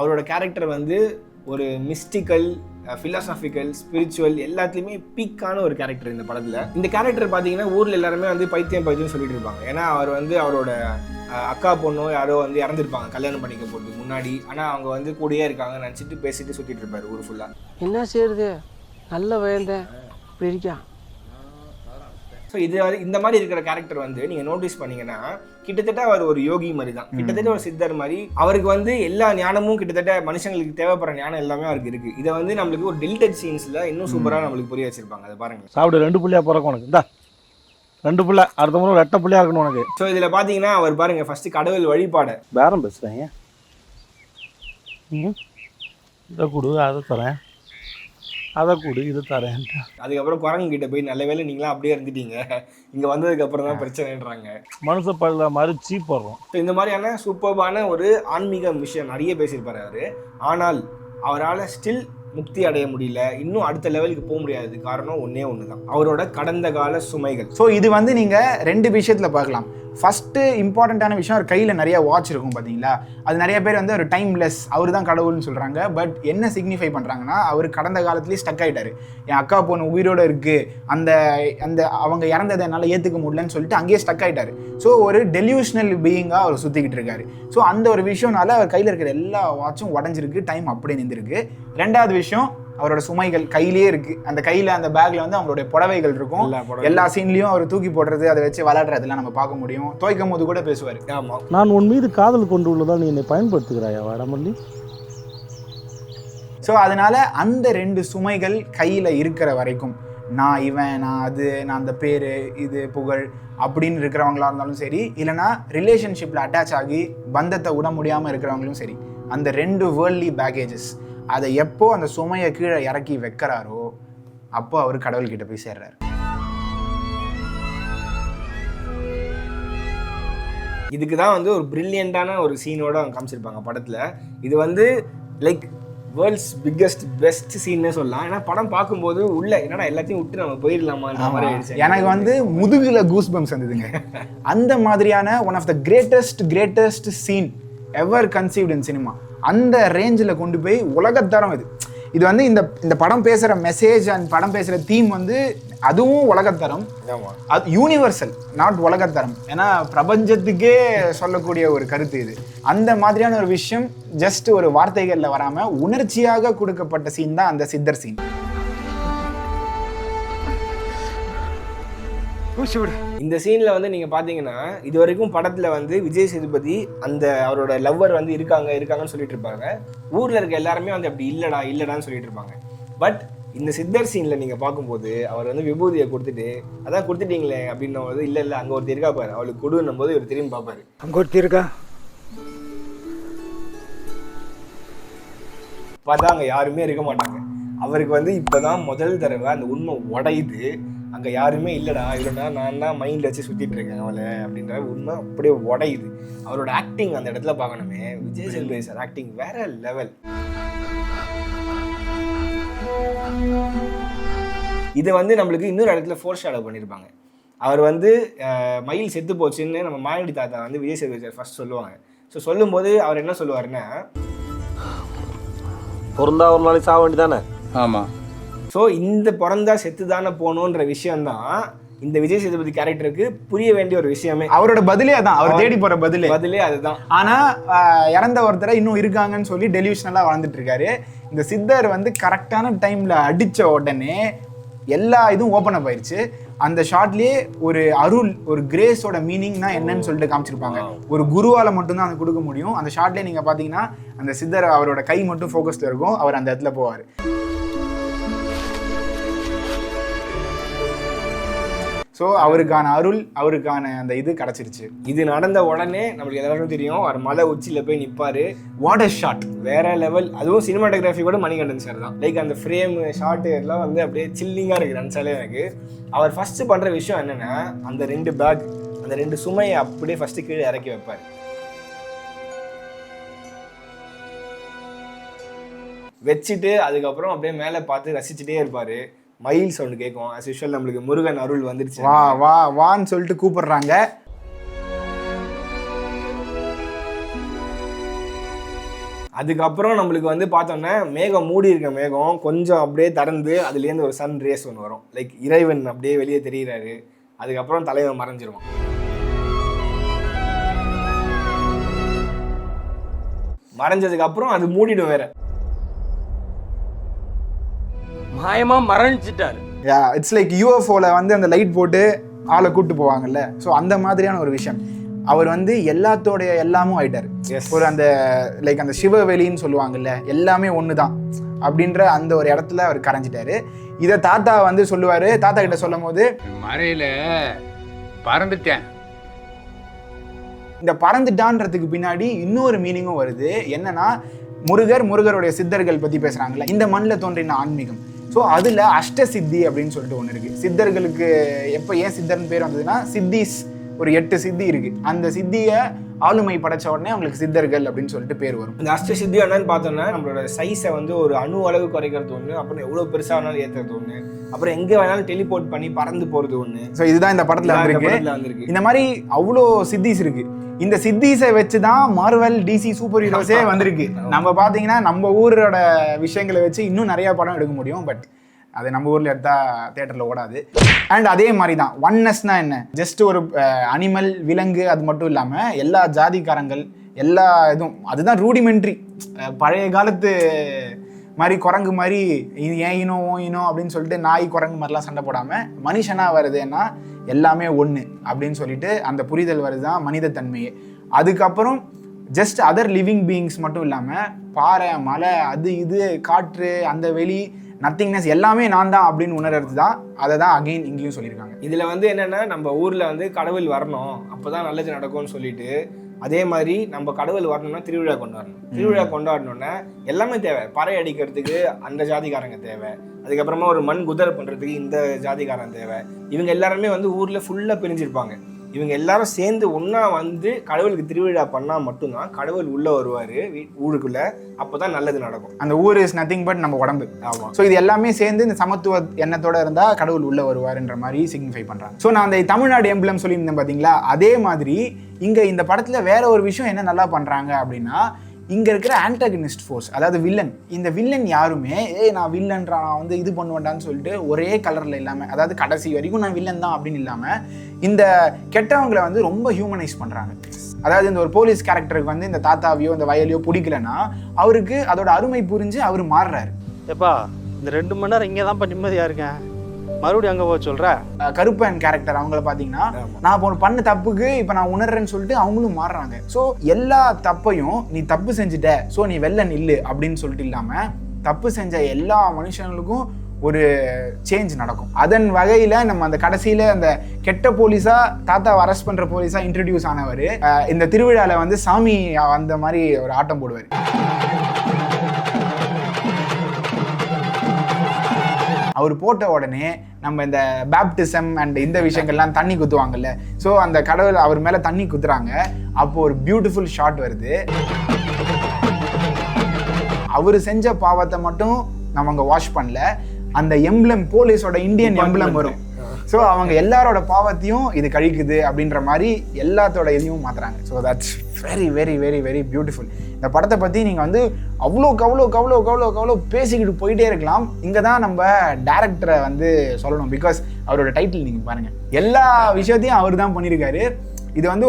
அவரோட கேரக்டர் வந்து ஒரு மிஸ்டிக்கல், ஃபிலாசாபிக்கல், ஸ்பிரிச்சுவல் எல்லாத்துலேயுமே பீக்கான ஒரு கேரக்டர் இந்த படத்தில். இந்த கேரக்டர் பார்த்தீங்கன்னா ஊரில் எல்லாருமே வந்து பைத்தியம் சொல்லிட்டு இருப்பாங்க. ஏன்னா அவர் வந்து அவரோட அக்கா பொண்ணோ யாரோ வந்து இறந்துருப்பாங்க கல்யாணம் பண்ணிக்க போகிறதுக்கு முன்னாடி. ஆனால் அவங்க வந்து கூடயே இருக்காங்க நினச்சிட்டு பேசிட்டு சுற்றிட்டு இருப்பார் ஊர் ஃபுல்லாக. என்ன செய்யுது, நல்ல வயந்தேன் இப்படி இருக்கா. ஸோ இந்த மாதிரி இருக்கிற கேரக்டர் வந்து நீங்கள் நோட்டீஸ் பண்ணீங்கன்னா கிட்டத்தட்ட அவர் ஒரு யோகி மாதிரி தான், கிட்டத்தட்ட ஒரு சித்தர் மாதிரி. அவருக்கு வந்து எல்லா ஞானமும் கிட்டத்தட்ட மனுஷங்களுக்கு தேவைப்படுற ஞானம் எல்லாமே அவருக்கு இருக்குது. இதை வந்து நம்மளுக்கு ஒரு டெலிட்டட் சீன்ஸில் இன்னும் சூப்பராக நம்மளுக்கு புரிய வச்சிருப்பாங்க. அதை பாருங்கள். சாப்பிடு 2 புள்ளியாக பிறக்கும் உனக்கு, இந்த 2 புள்ள, அடுத்த முறை 8 புள்ளியாக இருக்கணும் உனக்கு. ஸோ இதில் பார்த்தீங்கன்னா அவர் பாருங்கள் ஃபஸ்ட்டு கடவுள் வழிபாடு பேரம் பேசுகிறேன், இதை கொடு அதை தரேன், அதை கொடு இது தரேன். அதுக்கப்புறம் குரங்கு கிட்ட போய் நல்ல வேலை நீங்களாம் அப்படியே இருந்துட்டீங்க, இங்கே வந்ததுக்கு அப்புறம் தான் பிரச்சனைன்றாங்க. மனுஷ பல்ல மாதிரி சீப்படுறோம். ஸோ இந்த மாதிரியான சூப்பர்பான ஒரு ஆன்மீக விஷயம் நிறைய பேசியிருப்பார் அவர். ஆனால் அவரால் ஸ்டில் முக்தி அடைய முடியல, இன்னும் அடுத்த லெவலுக்கு போக முடியாது. காரணம் ஒன்றே ஒன்று தான், அவரோட கடந்த கால சுமைகள். ஸோ இது வந்து நீங்கள் 2 விஷயத்தில் பார்க்கலாம். ஃபஸ்ட்டு இம்பார்ட்டண்ட்டான விஷயம், அவர் கையில் நிறைய வாட்ச் இருக்கும் பார்த்தீங்களா, அது நிறைய பேர் வந்து ஒரு டைம்லெஸ், அவர் தான் கடவுள்னு சொல்கிறாங்க. பட் என்ன சிக்னிஃபை பண்ணுறாங்கன்னா, அவர் கடந்த காலத்துலேயே ஸ்டக் ஆகிட்டார். என் அக்கா பொண்ணு உயிரோடு இருக்குது, அந்த அந்த அவங்க இறந்ததை என்னால் ஏற்றுக்க முடியலன்னு சொல்லிட்டு அங்கேயே ஸ்டக் ஆகிட்டார். ஸோ ஒரு டெலியூஷனல் பீயிங்காக அவர் சுற்றிக்கிட்டு இருக்காரு. ஸோ அந்த ஒரு விஷயம்னால அவர் கையில் இருக்கிற எல்லா வாட்சும் உடஞ்சிருக்கு, டைம் அப்படியே நின்றுருக்கு. 2வது விஷயம், அவரோட சுமைகள் கையிலேயே இருக்கு. அந்த கையில அந்த பேக்ல வந்து அவங்களுடைய புடவைகள் இருக்கும். எல்லா சீன்லயும் அவர் தூக்கி போடுறது, அதை வச்சு விளையாடுறதுலாம் நம்ம பார்க்க முடியும். துவைக்கும் போது கூட பேசுவார். ஆமா, நான் உன் மீது காதல் கொண்டு உள்ளதா நீ என்னை பயன்படுத்துகிறாயா வடமல்லி? ஸோ அதனால அந்த 2 சுமைகள் கையில் இருக்கிற வரைக்கும், நான் இவன், நான் அது, நான் அந்த பேர், இது புகழ் அப்படின்னு இருக்கிறவங்களா இருந்தாலும் சரி, இல்லைனா ரிலேஷன்ஷிப்பில் அட்டாச் ஆகி பந்தத்தை விட முடியாமல் இருக்கிறவங்களும் சரி, அந்த 2 வேர்ல்ட்லி பேக்கேஜஸ் அதை எப்போ அந்த சுமையை கீழே இறக்கி வைக்கிறாரோ அப்போ அவர் கடவுள்கிட்ட போய் சேர்றாரு. இதுக்கு தான் வந்து ஒரு பிரில்லியண்டான ஒரு சீனோட அவங்க காமிச்சிருப்பாங்க படத்தில். இது வந்து லைக் வேர்ல்ட்ஸ் பிக்கஸ்ட் பெஸ்ட் சீன்னே சொல்லலாம். ஏன்னா படம் பார்க்கும்போது உள்ள என்னடா எல்லாத்தையும் விட்டு நம்ம போயிடலாமான்ற மாதிரி ஆயிடுச்சு. எனக்கு வந்து முதுகுல கூஸ் பம்ப்ஸ் வந்ததுங்க. அந்த மாதிரியான one of the greatest scene ever conceived in cinema. அந்த ரேஞ்சில் கொண்டு போய் உலகத்தரம் இது வந்து இந்த படம் பேசுகிற மெசேஜ் அண்ட் படம் பேசுகிற தீம் வந்து அதுவும் உலகத்தரம், அது யூனிவர்சல், நாட் உலகத்தரம். ஏன்னா பிரபஞ்சத்துக்கே சொல்லக்கூடிய ஒரு கருத்து இது. அந்த மாதிரியான ஒரு விஷயம் ஜஸ்ட் ஒரு வார்த்தைகளில் வராமல் உணர்ச்சியாக கொடுக்கப்பட்ட சீன் தான் அந்த சித்தர் சீன். இந்த சீனில் வந்து நீங்கள் பார்த்தீங்கன்னா இது வரைக்கும் படத்தில் வந்து விஜய் சேதுபதி அந்த அவரோட லவ்வர் வந்து இருக்காங்கன்னு சொல்லிட்டு இருப்பாங்க. ஊரில் இருக்க எல்லாருமே வந்து அப்படி இல்லடான்னு சொல்லிட்டு இருப்பாங்க. பட் இந்த சித்தர் சீனில் நீங்கள் பார்க்கும்போது அவர் வந்து விபூதியை கொடுத்துட்டு, அதான் கொடுத்துட்டீங்களே அப்படின்னும் போது, இல்லை அங்கே ஒருத்தர் இருக்கா பாரு, அவளுக்கு கொடுன்னும் போது இவர் திரும்பி பார்ப்பாரு, அங்கே ஒருத்தர் இருக்கா பார்த்தா அங்கே யாருமே இருக்க மாட்டாங்க. அவருக்கு வந்து இப்போதான் முதல் தடவை அந்த உண்மை உடையுது. அங்கே யாருமே இல்லைடா, இல்லைன்னா நான் தான் மைண்டில் வச்சு சுற்றிட்டு இருக்கேன் அவளை அப்படின்ற உண்மை அப்படியே உடையுது. அவரோட ஆக்டிங் அந்த இடத்துல பார்க்கணுமே. விஜய் சேதுபதி சார் ஆக்டிங் வேற லெவல். இதை வந்து நம்மளுக்கு இன்னொரு இடத்துல ஃபோர் ஷேடோ பண்ணியிருப்பாங்க. அவர் வந்து மயில் செத்து போச்சுன்னு நம்ம மாயடி தாத்தா வந்து விஜய் சேதுபதி சார் ஃபர்ஸ்ட் சொல்லுவாங்க. ஸோ சொல்லும்போது அவர் என்ன சொல்லுவாருன்னா, பிறந்தா ஒரு நாளைக்கு சாக வேண்டியதானே. ஆமாம். ஸோ இந்த பிறந்தா செத்து தானே போகணுன்ற விஷயம்தான் இந்த விஜய் சேதுபதி கேரக்டருக்கு புரிய வேண்டிய ஒரு விஷயமே. அவரோட பதிலே அதான், அவர் தேடி போற பதிலே அதுதான். ஆனா இறந்த ஒருத்தரை இன்னும் இருக்காங்கன்னு சொல்லி டெலிவிஷனலா வாழ்ந்துட்டு இருக்காரு. இந்த சித்தர் வந்து கரெக்டான டைம்ல அடிச்ச உடனே எல்லா இதுவும் ஓப்பன் அப் ஆயிடுச்சு. அந்த ஷார்ட்லயே ஒரு அருள், ஒரு கிரேஸோட மீனிங்னா என்னன்னு சொல்லிட்டு காமிச்சிருப்பாங்க. ஒரு குருவால மட்டும்தான் அதை கொடுக்க முடியும். அந்த ஷார்ட்லயே நீங்க பாத்தீங்கன்னா அந்த சித்தர் அவரோட கை மட்டும் ஃபோக்கஸ்ல இருக்கும், அவர் அந்த இடத்துல போவாரு. ஸோ அவருக்கான அருள், அவருக்கான அந்த இது கிடச்சிருச்சு. இது நடந்த உடனே நம்மளுக்கு எல்லாருக்கும் தெரியும், அவர் மலை உச்சியில் போய் நிற்பார். வாட் அ ஷாட், வேற லெவல். அதுவும் சினிமாட்டோகிராஃபி கூட மணிகண்டன் சார் தான். லைக் அந்த ஃப்ரேம் ஷாட்டு எல்லாம் வந்து அப்படியே சில்லிங்காக இருக்குது நினச்சாலே எனக்கு. அவர் ஃபஸ்ட்டு பண்ணுற விஷயம் என்னென்னா, அந்த 2 பேக், அந்த 2 சுமையை அப்படியே ஃபஸ்ட்டு கீழே இறக்கி வைப்பார். வச்சுட்டு அதுக்கப்புறம் அப்படியே மேலே பார்த்து ரசிச்சுட்டே இருப்பார். மயில் சவுண்டு கேட்கும். ஆஸ் யூஷுவல் நம்மளுக்கு முருகன் அருள் வந்துருச்சு, வா வா வான்னு சொல்லிட்டு கூப்பிடுறாங்க. அதுக்கப்புறம் நம்மளுக்கு வந்து பார்த்தோன்னா மேகம் மூடி இருக்க மேகம் கொஞ்சம் அப்படியே திறந்து அதுலேருந்து ஒரு சன் ரேஸ் ஒன்று வரும். லைக் இறைவன் அப்படியே வெளியே தெரிகிறாரு. அதுக்கப்புறம் தலைவன் மறைஞ்சிருவான். மறைஞ்சதுக்கு அப்புறம் அது மூடிடும் வேற. மாயமா மரணிச்சிட்டாரு. இட்ஸ் லைக் யூஎஃப்ஓல வந்து அந்த லைட் போட்டு ஆளை கூப்பிட்டு போவாங்கல்ல. ஸோ அந்த மாதிரியான ஒரு விஷயம். அவர் வந்து எல்லாத்தோடைய எல்லாமும் ஆயிட்டார். ஒரு அந்த லைக் அந்த சிவவெளின்னு சொல்லுவாங்கல்ல, எல்லாமே ஒன்று தான் அப்படின்ற அந்த ஒரு இடத்துல அவர் கரைஞ்சிட்டாரு. இதை தாத்தா வந்து சொல்லுவார். தாத்தா கிட்ட சொல்லும் போது, மறையில பறந்துட்டேன். இந்த பறந்துட்டான்றதுக்கு பின்னாடி இன்னொரு மீனிங்கும் வருது. என்னன்னா, முருகருடைய சித்தர்கள் பற்றி பேசுகிறாங்கல்ல, இந்த மண்ணில் தோன்றின ஆன்மீகம். ஸோ அதில் அஷ்ட சித்தி அப்படின்னு சொல்லிட்டு ஒன்று இருக்குது. சித்தர்களுக்கு எப்போ ஏன் சித்தர்னு பேர் வந்ததுன்னா, சித்திஸ் ஒரு 8 சித்தி இருக்குது. அந்த சித்தியை ஆளுமை படைச்ச உடனே அவங்களுக்கு சித்தர்கள் அப்படின்னு சொல்லிட்டு பேர் வரும். இந்த அஷ்ட சித்தி என்னன்னு பார்த்தோம்னா, நம்மளோட சைஸை வந்து ஒரு அணு அளவு குறைக்கிறது ஒன்று, அப்புறம் எவ்வளோ பெருசாக வேணாலும் ஏற்றுறது ஒன்று, அப்புறம் எங்கே வேணாலும் டெலிபோர்ட் பண்ணி பறந்து போகிறது ஒன்று. ஸோ இதுதான் இந்த படத்தில் வந்திருக்கு. இந்த மாதிரி அவ்வளோ சித்திஸ் இருக்குது. இந்த சித்திஸை வச்சு தான் மார்வல், டிசி சூப்பர் ஹீரோஸே வந்திருக்கு. நம்ம பார்த்தீங்கன்னா நம்ம ஊரோட விஷயங்களை வச்சு இன்னும் நிறையா படம் எடுக்க முடியும். பட் அது நம்ம ஊரில் எடுத்தால் தேட்டரில் ஓடாது. அண்ட் அதே மாதிரி தான் ஒன்னஸ்னா என்ன, ஜஸ்ட் ஒரு அனிமல், விலங்கு அது மட்டும் இல்லாமல் எல்லா ஜாதிக்காரங்கள் எல்லா இதுவும், அதுதான் ரூடிமெண்ட்ரி. பழைய காலத்து மாதிரி குரங்கு மாதிரி இது ஏன் இனம் ஓ இனம் அப்படின்னு சொல்லிட்டு நாய் குரங்கு மாதிரிலாம் சண்டை போடாமல் மனுஷனாக வருதுன்னா எல்லாமே ஒன்று அப்படின்னு சொல்லிட்டு அந்த புரிதல் வருது தான் மனித தன்மையே. அதுக்கப்புறம் ஜஸ்ட் அதர் லிவிங் பீயிங்ஸ் மட்டும் இல்லாமல் பாறை, மலை, அது இது, காற்று, அந்த வெளி, நத்திங்னஸ் எல்லாமே நான் தான் அப்படின்னு உணர்றது தான். அதை தான் அகெயின் இங்கேயும் சொல்லியிருக்காங்க. இதில் வந்து என்னென்னா, நம்ம ஊரில் வந்து கடவுள் வரணும், அப்போ தான் நல்லது நடக்கும்னு சொல்லிட்டு, அதே மாதிரி நம்ம கடவுள் வரணும்னா திருவிழா கொண்டாடணும். திருவிழா கொண்டாடணுன்னா எல்லாமே தேவை. பறை அடிக்கிறதுக்கு அந்த ஜாதிக்காரங்க தேவை, அதுக்கப்புறமா ஒரு மண் குதிரை பண்ணுறதுக்கு இந்த ஜாதிக்காரன் தேவை. இவங்க எல்லாருமே வந்து ஊரில் ஃபுல்லாக பிரிஞ்சிருப்பாங்க. இவங்க எல்லாரும் சேர்ந்து ஒன்றா வந்து கடவுளுக்கு திருவிழா பண்ணால் மட்டும்தான் கடவுள் உள்ளே வருவார் ஊருக்குள்ளே. அப்போ தான் நல்லது நடக்கும். அந்த ஊர் இஸ் நத்திங் பட் நம்ம உடம்பு. ஆமாம். ஸோ இது எல்லாமே சேர்ந்து இந்த சமத்துவ எண்ணத்தோட இருந்தால் கடவுள் உள்ளே வருவார்ன்ற மாதிரி சிக்னிஃபை பண்ணுறாங்க. ஸோ நான் அந்த தமிழ்நாடு எம்பளம் சொல்லியிருந்தேன் பார்த்தீங்களா, அதே மாதிரி இங்கே இந்த படத்தில் வேற ஒரு விஷயம் என்ன நல்லா பண்ணுறாங்க அப்படின்னா, இங்கே இருக்கிற ஆன்டகனிஸ்ட் ஃபோர்ஸ், அதாவது வில்லன். இந்த வில்லன் யாருமே நான் வில்லன்றா, நான் வந்து இது பண்ணுவேன்டான்னு சொல்லிட்டு ஒரே கலரில் இல்லாமல், அதாவது கடைசி வரைக்கும் நான் வில்லன் தான் அப்படின்னு இல்லாமல் இந்த கெட்டவங்களை வந்து ரொம்ப ஹியூமனைஸ் பண்ணுறாங்க. அதாவது இந்த ஒரு போலீஸ் கேரக்டருக்கு வந்து இந்த தாத்தாவையோ இந்த வயலையோ பிடிக்கலன்னா அவருக்கு அதோட அருமை புரிஞ்சு அவர் மாறுறாரு. எப்பா இந்த 2 மணி நேரம் இங்கே தான் நிம்மதியாக இருக்கேன், மறுபடியும் அங்கே போக சொல்கிற. கருப்பன் கேரக்டர் அவங்கள பார்த்தீங்கன்னா, நான் இப்போ பண்ண தப்புக்கு இப்போ நான் உணர்றேன்னு சொல்லிட்டு அவங்களும் மாறுறாங்க. ஸோ எல்லா தப்பையும் நீ தப்பு செஞ்சுட்ட, ஸோ நீ வெளில நில்லு அப்படின்னு சொல்லிட்டு இல்லாமல் தப்பு செஞ்ச எல்லா மனுஷங்களுக்கும் ஒரு சேஞ்ச் நடக்கும். அதன் வகையில் நம்ம அந்த கடைசியில் அந்த கெட்ட போலீஸா தாத்தாவை அரெஸ்ட் பண்ணுற போலீஸா இன்ட்ரடியூஸ் ஆனவர் இந்த திருவிழாவில் வந்து சாமி அந்த மாதிரி ஒரு ஆட்டம் போடுவார். அவர் போட்ட உடனே நம்ம இந்த பேப்டிசம் அண்ட் இந்த விஷயங்கள்லாம் தண்ணி குத்துவாங்கல்ல, ஸோ அந்த கடவுள் அவர் மேலே தண்ணி குத்துறாங்க. அப்போ ஒரு பியூட்டிஃபுல் ஷாட் வருது. அவர் செஞ்ச பாவத்தை மட்டும் நம்ம அங்கே வாஷ் பண்ணல, அந்த எம்ப்ளம் போலீஸோட இந்தியன் எம்ப்ளம் வரும். ஸோ அவங்க எல்லாரோட பாவத்தையும் இது கழிக்குது அப்படின்ற மாதிரி எல்லாத்தோட இதையும் மாற்றுறாங்க. So that's very very very very beautiful. இந்த படத்தை பற்றி நீங்கள் வந்து அவ்வளோ பேசிக்கிட்டு போயிட்டே இருக்கலாம். இங்கே தான் நம்ம டைரக்டரை வந்து சொல்லணும். பிகாஸ் அவரோட டைட்டில் நீங்கள் பாருங்கள், எல்லா விஷயத்தையும் அவர் தான் பண்ணியிருக்காரு. இது வந்து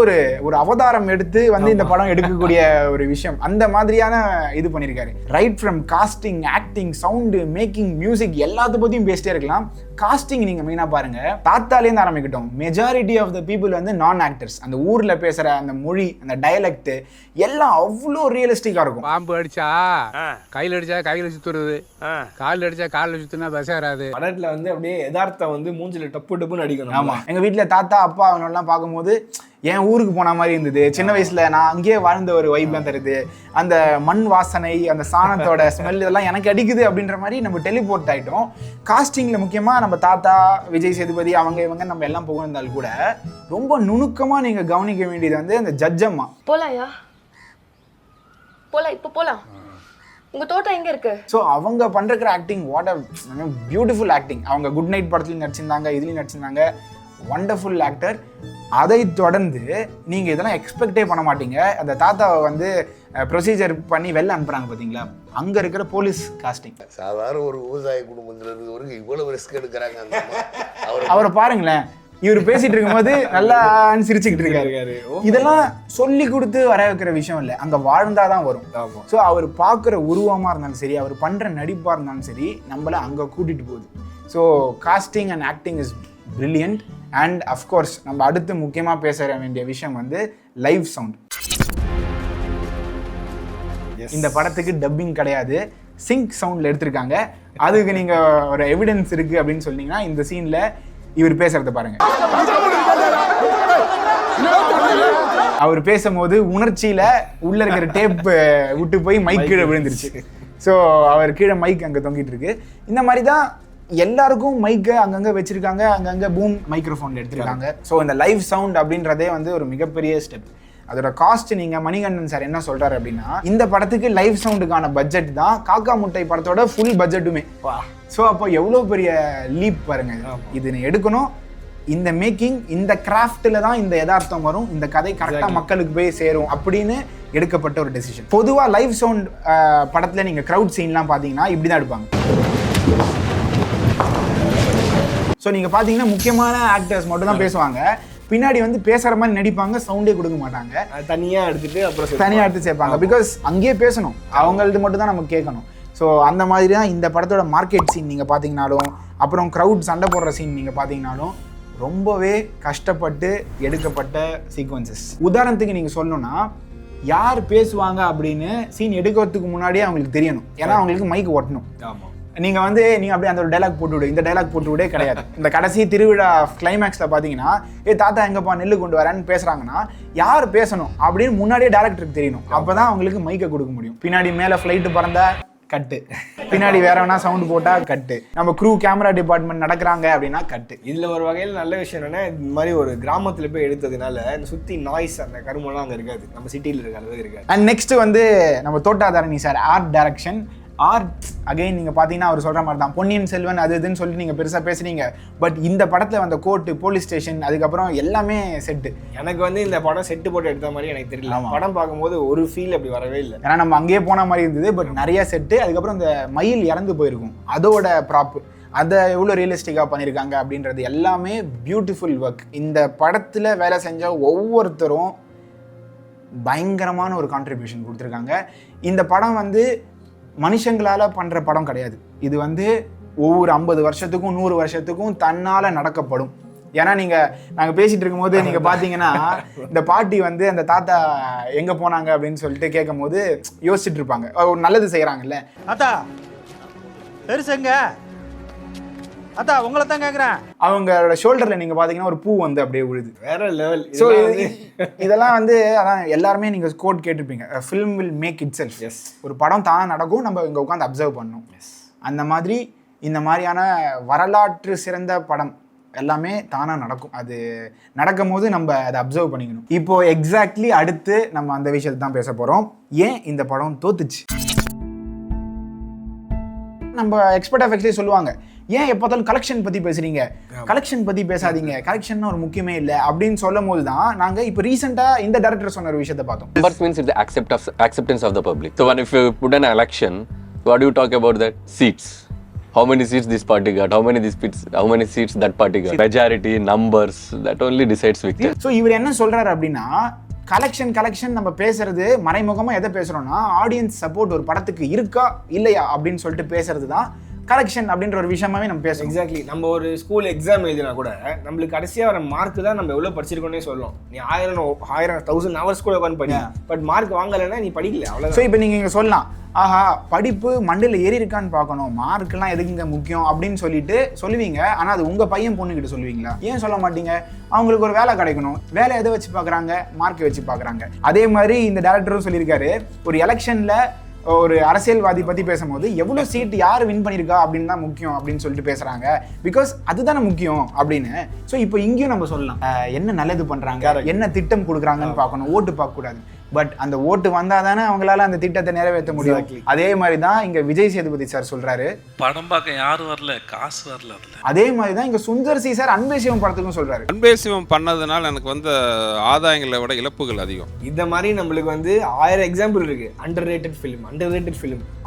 ஒரு அவதாரம் எடுத்து வந்து இந்த படம் எடுக்கக்கூடிய ஒரு விஷயம். அந்த மாதிரியான இது பண்ணியிருக்காரு. Right from casting, acting, sound, making, music எல்லாத்த பற்றியும் பேசிட்டே இருக்கலாம். காஸ்டிங் நீங்கள் மெயினாக பாருங்கள், தாத்தாலேருந்து ஆரம்பிக்கட்டும். மெஜாரிட்டி ஆஃப் த பீப்புள் வந்து நான் ஆக்டர்ஸ். அந்த ஊரில் பேசுகிற அந்த மொழி, அந்த டயலெக்ட் எல்லாம் அவ்வளோ ரியலிஸ்டிக்காக இருக்கும். பாம்பு அடிச்சா கையில் அடிச்சா கையில் சுற்றுறது, காலில் அடிச்சா காலில் சுற்றுனா பசாராது. படத்தில் வந்து அப்படியே யதார்த்தம் வந்து மூஞ்சில் டப்புன்னு அடிக்கணும். ஆமாம், எங்கள் வீட்டில் தாத்தா அப்பா அவனெல்லாம் பார்க்கும்போது என் ஊருக்கு போன மாதிரி இருந்தது. சின்ன வயசில் நான் அங்கேயே வாழ்ந்த ஒரு வைப்லாம் தருது. அந்த மண் வாசனை, அந்த சாணத்தோட ஸ்மெல் இதெல்லாம் எனக்கு அடிக்குது அப்படின்ற மாதிரி நம்ம டெலிபோர்ட் ஆகிட்டோம். காஸ்டிங்கில் முக்கியமாக நம்ம தாத்தா, விஜய் சேதுபதி, இவங்க நம்ம எல்லாம் புகழ்ந்தால் கூட ரொம்ப நுணுக்கமாக நீங்கள் கவனிக்க வேண்டியது வந்து அந்த ஜட்ஜம்மா. போலாம்யா, போலாம், இப்போ போலாம். உங்க தோட்டம் எங்க இருக்கு? ஸோ அவங்க பண்ற acting, what a beautiful acting. அவங்க குட் நைட் படத்துலையும் நடிச்சிருந்தாங்க, இதுலையும் நடிச்சிருந்தாங்க. Wonderful actor. அதை தொடர்ந்து நீங்கள் இதெல்லாம் எக்ஸ்பெக்டே பண்ண மாட்டீங்க. அந்த தாத்தாவை வந்து ப்ரொசீஜர் பண்ணி வெளில அனுப்புகிறாங்க பார்த்தீங்களா, அங்கே இருக்கிற போலீஸ் காஸ்டிங். சாதாரண ஒரு விவசாய குடும்பத்தில் இருக்கிறவருக்கு இவ்வளவு ரிஸ்க் எடுக்கிறாங்க. அவரை பாருங்களேன், இவர் பேசிட்டு இருக்கும்போது நல்லா சிரிச்சுக்கிட்டு இருக்காரு. இதெல்லாம் சொல்லி கொடுத்து வர வைக்கிற விஷயம் இல்லை, அங்கே வாழ்ந்தாதான் வரும். ஸோ அவர் பார்க்குற உருவமாக இருந்தாலும் சரி, அவர் பண்ணுற நடிப்பாக இருந்தாலும் சரி, நம்மளை அங்கே கூட்டிகிட்டு போகுது. So casting and acting is brilliant. And of course நம்ம அடுத்து முக்கியமாக பேச வேண்டிய விஷயம் வந்து லைவ் சவுண்ட். இந்த படத்துக்கு டப்பிங் கிடையாது, சிங்க் சவுண்டில் எடுத்திருக்காங்க. அதுக்கு நீங்கள் ஒரு எவிடன்ஸ் இருக்குது அப்படின்னு சொன்னீங்கன்னா இந்த சீனில் இவர் பேசுறத பாருங்க. அவர் பேசும்போது உணர்ச்சியில் உள்ள இருக்கிற டேப் விட்டு போய் மைக் கீழே விழுந்துருச்சு. ஸோ அவர் கீழே மைக் அங்கே தொங்கிட்டு இருக்கு. இந்த மாதிரி தான் எல்லாருக்கும் மைக்கை அங்கங்கே வச்சிருக்காங்க, அங்கங்கே பூம் மைக்ரோஃபோனில் எடுத்திருக்காங்க. ஸோ இந்த லைவ் சவுண்ட் அப்படின்றதே வந்து ஒரு மிகப்பெரிய ஸ்டெப். அதோட காஸ்ட் நீங்கள் மணிகண்டன் சார் என்ன சொல்கிறாரு அப்படின்னா, இந்த படத்துக்கு லைவ் சவுண்டுக்கான பட்ஜெட் தான் காக்கா முட்டை படத்தோட ஃபுல் பட்ஜெட்டுமே. ஸோ அப்போ எவ்வளோ பெரிய லீப் பாருங்க. இது எடுக்கணும், இந்த மேக்கிங், இந்த கிராஃப்டில் தான் இந்த யதார்த்தம் வரும், இந்த கதை கரெக்டாக மக்களுக்கு போய் சேரும் அப்படின்னு எடுக்கப்பட்ட ஒரு டெசிஷன். பொதுவாக லைவ் சவுண்ட் படத்தில் நீங்கள் க்ரௌட் சீன்லாம் பார்த்தீங்கன்னா இப்படி தான் எடுப்பாங்க. ஸோ நீங்கள் பார்த்தீங்கன்னா முக்கியமான ஆக்டர்ஸ் மட்டும் தான் பேசுவாங்க, பின்னாடி வந்து பேசுகிற மாதிரி நடிப்பாங்க, சவுண்டே கொடுக்க மாட்டாங்க. தனியாக எடுத்துட்டு அப்புறம் தனியாக எடுத்து சேர்ப்பாங்க. பிகாஸ் அங்கேயே பேசணும், அவங்களது மட்டும் தான் நம்ம கேட்கணும். ஸோ அந்த மாதிரி தான் இந்த படத்தோட மார்க்கெட் சீன் நீங்கள் பார்த்தீங்கனாலும், அப்புறம் க்ரௌட் சண்டை போடுற சீன் நீங்கள் பார்த்தீங்கனாலும் ரொம்பவே கஷ்டப்பட்டு எடுக்கப்பட்ட சீக்வன்சஸ். உதாரணத்துக்கு நீங்கள் சொல்லணும்னா, யார் பேசுவாங்க அப்படின்னு சீன் எடுக்கிறதுக்கு முன்னாடியே அவங்களுக்கு தெரியணும். ஏன்னா அவங்களுக்கு மைக் ஒட்டணும். ஆமாம், நீங்க அப்படியே அந்த ஒரு டைலாக் போட்டு விடு, இந்த டைலாக் போட்டு விடே கிடையாது. இந்த கடைசி திருவிழா கிளைமேக்ஸ்ல பாத்தீங்கன்னா தாத்தா எங்கப்பா நெல்லு கொண்டு வரேன்னு பேசுறாங்கன்னா யார் பேசணும் அப்படின்னு முன்னாடியே டேரக்டருக்கு தெரியணும். அப்பதான் அவங்களுக்கு மைக்கை கொடுக்க முடியும். பின்னாடி மேல ஃபிளைட் பறந்தா கட்டு, பின்னாடி வேற வேணா சவுண்ட் போட்டா கட்டு, நம்ம க்ரூ கேமரா டிபார்ட்மெண்ட் நடக்கிறாங்க அப்படின்னா கட்டு. இதுல ஒரு வகையில் நல்ல விஷயம் என்னன்னா, இந்த மாதிரி ஒரு கிராமத்துல போய் எடுத்ததுனால சுத்தி நாய்ஸ் அந்த கருமெல்லாம் அங்க இருக்காது, நம்ம சிட்டியில இருக்க அளவுக்கு இருக்காது. அண்ட் நெக்ஸ்ட் நம்ம Thotta Tharani sir art direction. Art again நீங்கள் பார்த்தீங்கன்னா அவர் சொல்கிற மாதிரி தான், பொன்னியின் செல்வன் அது இதுன்னு சொல்லிட்டு நீங்கள் பெருசாக பேசுறீங்க. பட் இந்த படத்தில் வந்த கோர்ட்டு, போலீஸ் ஸ்டேஷன், அதுக்கப்புறம் எல்லாமே செட்டு. எனக்கு இந்த படம் செட்டு போட்டு எடுத்த மாதிரி எனக்கு தெரியல. படம் பார்க்கும்போது ஒரு ஃபீல் அப்படி வரவே இல்லை. ஏன்னா நம்ம அங்கேயே போன மாதிரி இருந்தது. பட் நிறைய செட்டு, அதுக்கப்புறம் இந்த மயில் இறந்து போயிருக்கும் அதோட ப்ராப்பு, அதை எவ்வளோ ரியலிஸ்டிக்காக பண்ணியிருக்காங்க அப்படின்றது எல்லாமே பியூட்டிஃபுல் ஒர்க். இந்த படத்தில் வேலை செஞ்ச ஒவ்வொருத்தரும் பயங்கரமான ஒரு கான்ட்ரிபியூஷன் கொடுத்துருக்காங்க. இந்த படம் மனுஷங்களால் பண்ணுற படம் கிடையாது. இது ஒவ்வொரு 50 வருஷத்துக்கும் 100 வருஷத்துக்கும் தன்னால் நடக்கப்படும். ஏன்னா நாங்கள் பேசிகிட்டு இருக்கும்போது நீங்கள் பார்த்தீங்கன்னா இந்த பாட்டி அந்த தாத்தா எங்கே போனாங்க அப்படின்னு சொல்லிட்டு கேட்கும் போது யோசிச்சுட்டு இருப்பாங்க. ஒரு நல்லது செய்கிறாங்கல்ல, அத்தா பெருசுங்க அத்தா உங்களை தான் கேட்குறேன். அவங்களோட ஷோல்டரில் நீங்கள் பார்த்தீங்கன்னா ஒரு பூ அப்படியே விழுது. வேற லெவல். ஸோ இதெல்லாம் அதான் எல்லாருமே நீங்கள் கோட் கேட்டிருப்பீங்க, film will make itself. Yes, ஒரு படம் தானே நடக்கும், நம்ம இங்கே உட்காந்து அப்சர்வ் பண்ணணும். எஸ், அந்த மாதிரி இந்த மாதிரியான வரலாற்று சிறந்த படம் எல்லாமே தானாக நடக்கும். அது நடக்கும் போது நம்ம அதை அப்சர்வ் பண்ணிக்கணும். இப்போ எக்ஸாக்ட்லி அடுத்து நம்ம அந்த விஷயத்தை தான் பேச போகிறோம். ஏன் இந்த படம் தோத்துச்சு? நம்ம எக்ஸ்பர்ட் எஃபெக்ட்ஸே சொல்லுவாங்க, ஏன் எப்போதாலும் கலெக்ஷன் பற்றி பேசுகிறீங்க, கலெக்ஷன் பற்றி பேசாதீங்க, கலெக்ஷன் ஒரு முக்கியமே இல்லை அப்படின்னு சொல்லும் போது தான் நாங்கள் இப்போ ரீசெண்டாக இந்த டைரக்டர் சொன்ன ஒரு விஷயத்தை பார்த்தோம். Numbers means it's the acceptance of the public. So when if you put an election, what do you talk about that? Seats. How many seats this party got? How many seats that party got? Majority, numbers, that only decides victor. So இவர் என்ன சொல்றாரு அப்படின்னா, collection நம்ம பேசுறது மறைமுகமாக எதை பேசுகிறோம்னா, audience support ஒரு படத்துக்கு இருக்கா இல்லையா அப்படின்னு சொல்லிட்டு பேசுறது தான் கலெக்ஷன் அப்படின்ற ஒரு விஷயமாவே நம்ம பேசுவோம். எக்ஸாக்ட்லி. நம்ம ஒரு ஸ்கூல் எக்ஸாம் எழுதினா கூட நம்மளுக்கு கடைசியாக வர மார்க் தான் நம்ம எவ்வளோ படிச்சிருக்கோன்னே சொல்லலாம். நீ 1000 ஹவர்ஸ் கூட உட்காந்து படி, பட் மார்க் வாங்கலைன்னா நீ படிக்கல, அவ்வளோ. ஸோ இப்போ நீங்கள் இங்கே சொல்லலாம், ஆஹா படிப்பு மண்டையில் ஏறி இருக்கான்னு பார்க்கணும், மார்க்கெல்லாம் எதுக்குங்க முக்கியம் அப்படின்னு சொல்லிட்டு சொல்லுவீங்க. ஆனால் அது உங்கள் பையன் பொண்ணுக்கிட்ட சொல்லுவீங்களா? ஏன் சொல்ல மாட்டீங்க? அவங்களுக்கு ஒரு வேலை கிடைக்கணும், வேலை எதை வச்சு பார்க்குறாங்க? மார்க்கை வச்சு பார்க்குறாங்க. அதே மாதிரி இந்த டேரக்டரும் சொல்லியிருக்காரு, ஒரு எலெக்ஷனில் ஒரு அரசியல்வாதி பற்றி பேசும்போது எவ்வளோ சீட் யார் வின் பண்ணியிருக்கா அப்படின்னு தான் முக்கியம் அப்படின்னு சொல்லிட்டு பேசுகிறாங்க. பிகாஸ் அதுதானே முக்கியம் அப்படின்னு. ஸோ இப்போ இங்கேயும் நம்ம சொல்லலாம், என்ன நல்லது பண்ணுறாங்க, என்ன திட்டம் கொடுக்குறாங்கன்னு பார்க்கணும், ஓட்டு பார்க்கக்கூடாது. பட் அந்த ஓட்டு வந்தால் தானே அவங்களால அந்த திட்டத்தை நிறைவேற்ற முடியும். அதே மாதிரி தான் இங்கே விஜய் சேதுபதி சார் சொல்கிறாரு, படம் பார்க்க யாரும் வரல, காசு வரல. அதே மாதிரி தான் இங்கே சுந்தர் சி சார் அன்பே சிவம் படத்துக்கும் சொல்கிறாரு. அன்பே சிவம் பண்ணதுனால எனக்கு ஆதாயங்களை விட இழப்புகள் அதிகம். இந்த மாதிரி நம்மளுக்கு 1000 எக்ஸாம்பிள் இருக்கு. அண்டர் ரேட்டட் ஃபிலிம்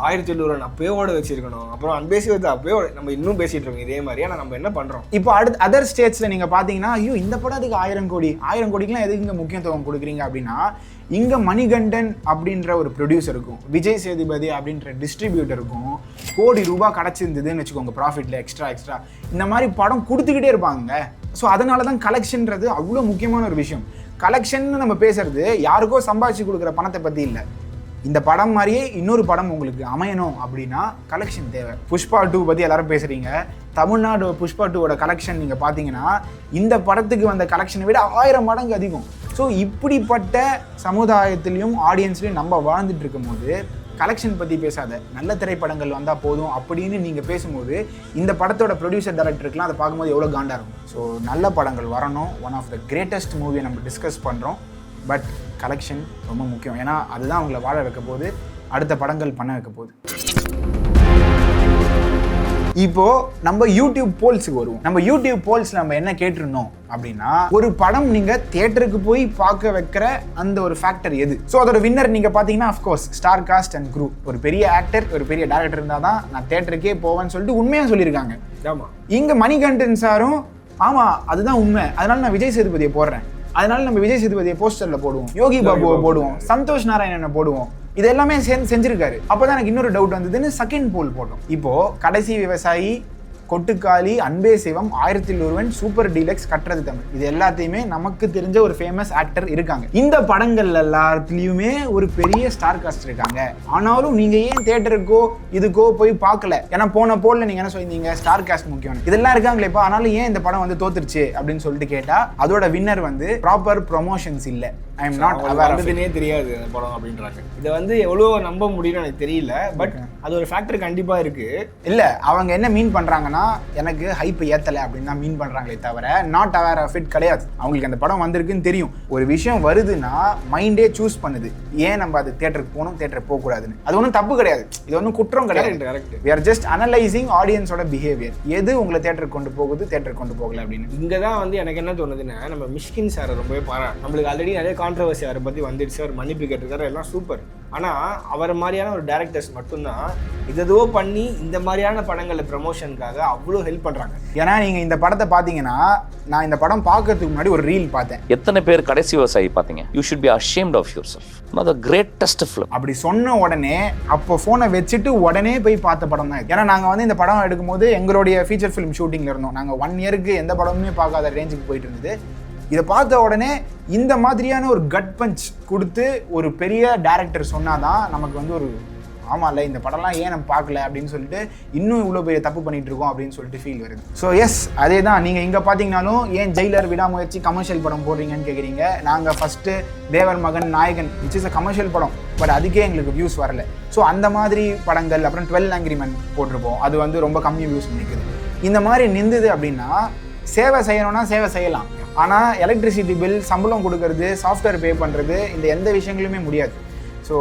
1700 அப்பயே ஓட வச்சிருக்கணும். அப்புறம் அன்பே சிவத்தை அப்பயே நம்ம இன்னும் பேசிட்டு இருக்கோம் இதே மாதிரி. ஆனால் நம்ம என்ன பண்றோம்? இப்போ அடுத்து அதர் ஸ்டேட்ஸ்ல நீங்க பாத்தீங்கன்னா, ஐயோ இந்த படம் அதுக்கு 1000 கோடிக்கெல்லாம் எதுக்கு இங்க முக்கியத்துவம் கொடுக்குறீங்க அப்படின்னா, இங்க மணிகண்டன் அப்படின்ற ஒரு ப்ரொடியூசர் இருக்கும், விஜய் சேதுபதி அப்படின்ற டிஸ்ட்ரிபியூட்டருக்கும் கோடி ரூபாய் கிடைச்சிருந்ததுன்னு வச்சுக்கோங்க ப்ராஃபிட்ல எக்ஸ்ட்ரா இந்த மாதிரி படம் கொடுத்துக்கிட்டே இருப்பாங்க. ஸோ அதனால தான் கலெக்ஷன்றது அவ்வளோ முக்கியமான ஒரு விஷயம். கலெக்ஷன் நம்ம பேசுறது யாருக்கோ சம்பாதிச்சு கொடுக்குற பணத்தை பற்றி இல்லை. இந்த படம் மாதிரியே இன்னொரு படம் உங்களுக்கு அமையணும் அப்படின்னா கலெக்ஷன் தேவை. புஷ்பா 2 பற்றி எல்லாரும் பேசுகிறீங்க. தமிழ்நாடு புஷ்பா 2வோட கலெக்ஷன் நீங்கள் பார்த்தீங்கன்னா இந்த படத்துக்கு வந்த கலெக்ஷனை விட 1000 மடங்கு அதிகம். ஸோ இப்படிப்பட்ட சமுதாயத்திலையும் ஆடியன்ஸ்லையும் நம்ம வாழ்ந்துட்டு இருக்கும் போது கலெக்ஷன் பற்றி பேசாத, நல்ல திரைப்படங்கள் வந்தால் போதும் அப்படின்னு நீங்கள் பேசும்போது இந்த படத்தோட ப்ரொடியூசர் டைரக்டருக்குலாம் அதை பார்க்கும்போது எவ்வளோ காண்டாக இருக்கும். ஸோ நல்ல படங்கள் வரணும். ஒன் ஆஃப் த கிரேட்டஸ்ட் மூவியை நம்ம டிஸ்கஸ் பண்ணுறோம். பட் கலெக்ஷன் ரொம்ப முக்கியம். ஏன்னா அதுதான் அவங்கள வாழ வைக்க போகுது, அடுத்த படங்கள் பண்ண வைக்க போகுது. இப்போ நம்ம யூடியூப் போல்ஸுக்கு வருவோம். நம்ம யூடியூப் போல்ஸ் நம்ம என்ன கேட்டிருந்தோம் அப்படின்னா, ஒரு படம் நீங்க தியேட்டருக்கு போய் பார்க்க வைக்கிற அந்த ஒரு ஃபேக்டர் எது? ஸோ அதோட வின்னர் நீங்க பாத்தீங்கன்னா of course star cast and crew. ஒரு பெரிய ஆக்டர், ஒரு பெரிய டைரக்டர் இருந்தால் தான் நான் தியேட்டருக்கே போவேன்னு சொல்லிட்டு உண்மையாக சொல்லியிருக்காங்க. ஆமா, இங்க மணிகண்டன் சாரும் ஆமா அதுதான் உண்மை, அதனால நான் விஜய் சேதுபதியை போடுறேன், அதனால நம்ம விஜய் சேதுபதியை போஸ்டர்ல போடுவோம், யோகி பாபுவை போடுவோம், சந்தோஷ் நாராயணனை போடுவோம், இது எல்லாமே செஞ்சிருக்காரு. அப்பதான் எனக்கு இன்னொரு டவுட் வந்ததுன்னு செகண்ட் போல் போட்டோம். இப்போ கடைசி விவசாயி கொட்டுக்காளி, அன்பே சிவம், 1000 ஒருவன், சூப்பர் டீலக்ஸ், கட்டுறது தமிழ், இது எல்லாத்தையுமே நமக்கு தெரிஞ்ச ஒரு ஃபேமஸ் ஆக்டர் இருக்காங்க. இந்த படங்கள் எல்லாத்துலயுமே ஒரு பெரிய ஸ்டார் காஸ்ட் இருக்காங்க. ஆனாலும் நீங்க ஏன் தியேட்டருக்கோ இதுக்கோ போய் பார்க்கல? ஏன்னா போன போல நீங்க என்ன சொல்லியிருந்தீங்க, ஸ்டார் காஸ்ட் முக்கியம், இதெல்லாம் இருக்காங்களே இப்போ, ஆனாலும் ஏன் இந்த படம் வந்து தோத்துருச்சு அப்படின்னு சொல்லிட்டு கேட்டா அதோட வின்னர் வந்து ப்ராப்பர் ப்ரொமோஷன்ஸ் இல்ல. I am not aware of it. தெரியாது அந்த படம் அப்படின்றாங்க. இதை வந்து எவ்வளோ நம்ப முடியும்னு எனக்கு தெரியல. பட் அது ஒரு ஃபேக்டர் கண்டிப்பா இருக்கு. இல்ல அவங்க என்ன மீன் பண்றாங்கன்னா, எனக்கு ஹைப் ஏத்தல அப்படின்னு தான் மீன் பண்றாங்களே தவிர நாட் அவேர் ஆஃப் இட் கிடையாது. அவங்களுக்கு அந்த படம் வந்திருக்குன்னு தெரியும். ஒரு விஷயம் வருதுன்னா மைண்டே சூஸ் பண்ணுது, ஏன் நம்ம அது தியேட்டருக்கு போகணும், தியேட்டருக்கு போக கூடாதுன்னு. அது ஒன்றும் தப்பு கிடையாது, இது ஒன்றும் குற்றம் கிடையாது. we are just analyzing ஆடியன்ஸோட பிஹேவியர். எது உங்களை தியேட்டருக்கு கொண்டு போகுது, தியேட்டருக்கு கொண்டு போகல அப்படின்னு. இங்கே தான் வந்து எனக்கு என்ன தோணுதுன்னா, நம்ம மிஷ்கின் சாரை ரொம்பவே நம்மளுக்கு ஆல்ரெடி நிறைய கான்ட்ரவர்சி அவரை பற்றி வந்துடுச்சு. அவர் மன்னிப்பு கேட்டிருக்காரு, எல்லாம் சூப்பர். ஆனால் அவர் மாதிரியான ஒரு டேரக்டர்ஸ் மட்டும்தான் இதோ பண்ணி இந்த மாதிரியான படங்களில் ப்ரமோஷனுக்காக அவ்வளோ ஹெல்ப் பண்ணுறாங்க. ஏன்னா நீங்கள் இந்த படத்தை பார்த்தீங்கன்னா, நான் இந்த படம் பார்க்கறதுக்கு முன்னாடி ஒரு ரீல் பார்த்தேன். எத்தனை பேர் கடைசி விவசாயி பார்த்தீங்க? You should be ashamed of yourself. not the greatest film. அப்படி சொன்ன உடனே அப்போ ஃபோனை வச்சுட்டு உடனே போய் பார்த்த படம் தான். ஏன்னா நாங்கள் வந்து இந்த படம் எடுக்கும்போது எங்களுடைய ஃபீச்சர் ஃபிலிம் ஷூட்டிங்கில் இருந்தோம். நாங்கள் 1 இயருக்கு எந்த படமுமே பார்க்காத ரேஞ்சுக்கு போயிட்டு இருந்தது. இதை பார்த்த உடனே இந்த மாதிரியான ஒரு கட் பஞ்ச் கொடுத்து ஒரு பெரிய டேரக்டர் சொன்னாதான் நமக்கு வந்து ஒரு ஆமாம்ல இந்த படம்லாம் ஏன் நம்ம பார்க்கல அப்படின்னு சொல்லிட்டு இன்னும் இவ்வளோ பெரிய தப்பு பண்ணிட்டு இருக்கோம் அப்படின்னு சொல்லிட்டு ஃபீல் வருது. ஸோ எஸ், அதே தான் நீங்கள் இங்கே பார்த்தீங்கனாலும் ஏன் ஜெயிலர், விடாமுயற்சி கமர்ஷியல் படம் போடுறீங்கன்னு கேட்குறீங்க. நாங்கள் ஃபஸ்ட்டு தேவர் மகன், நாயகன் விச் இஸ் அ கமர்ஷியல் படம், பட் அதுக்கே எங்களுக்கு வியூஸ் வரல. ஸோ அந்த மாதிரி படங்கள், அப்புறம் 12 Angry Men போட்டிருப்போம், அது வந்து ரொம்ப கம்மி வியூஸ் நிற்குது. இந்த மாதிரி நின்றுது அப்படின்னா சேவை செய்யணும்னா சேவை செய்யலாம். ஆனால் எலக்ட்ரிசிட்டி பில், சம்பளம் கொடுக்கறது, சாஃப்ட்வேர் பே பண்ணுறது, இந்த எந்த விஷயங்களுமே முடியாது. ஸோ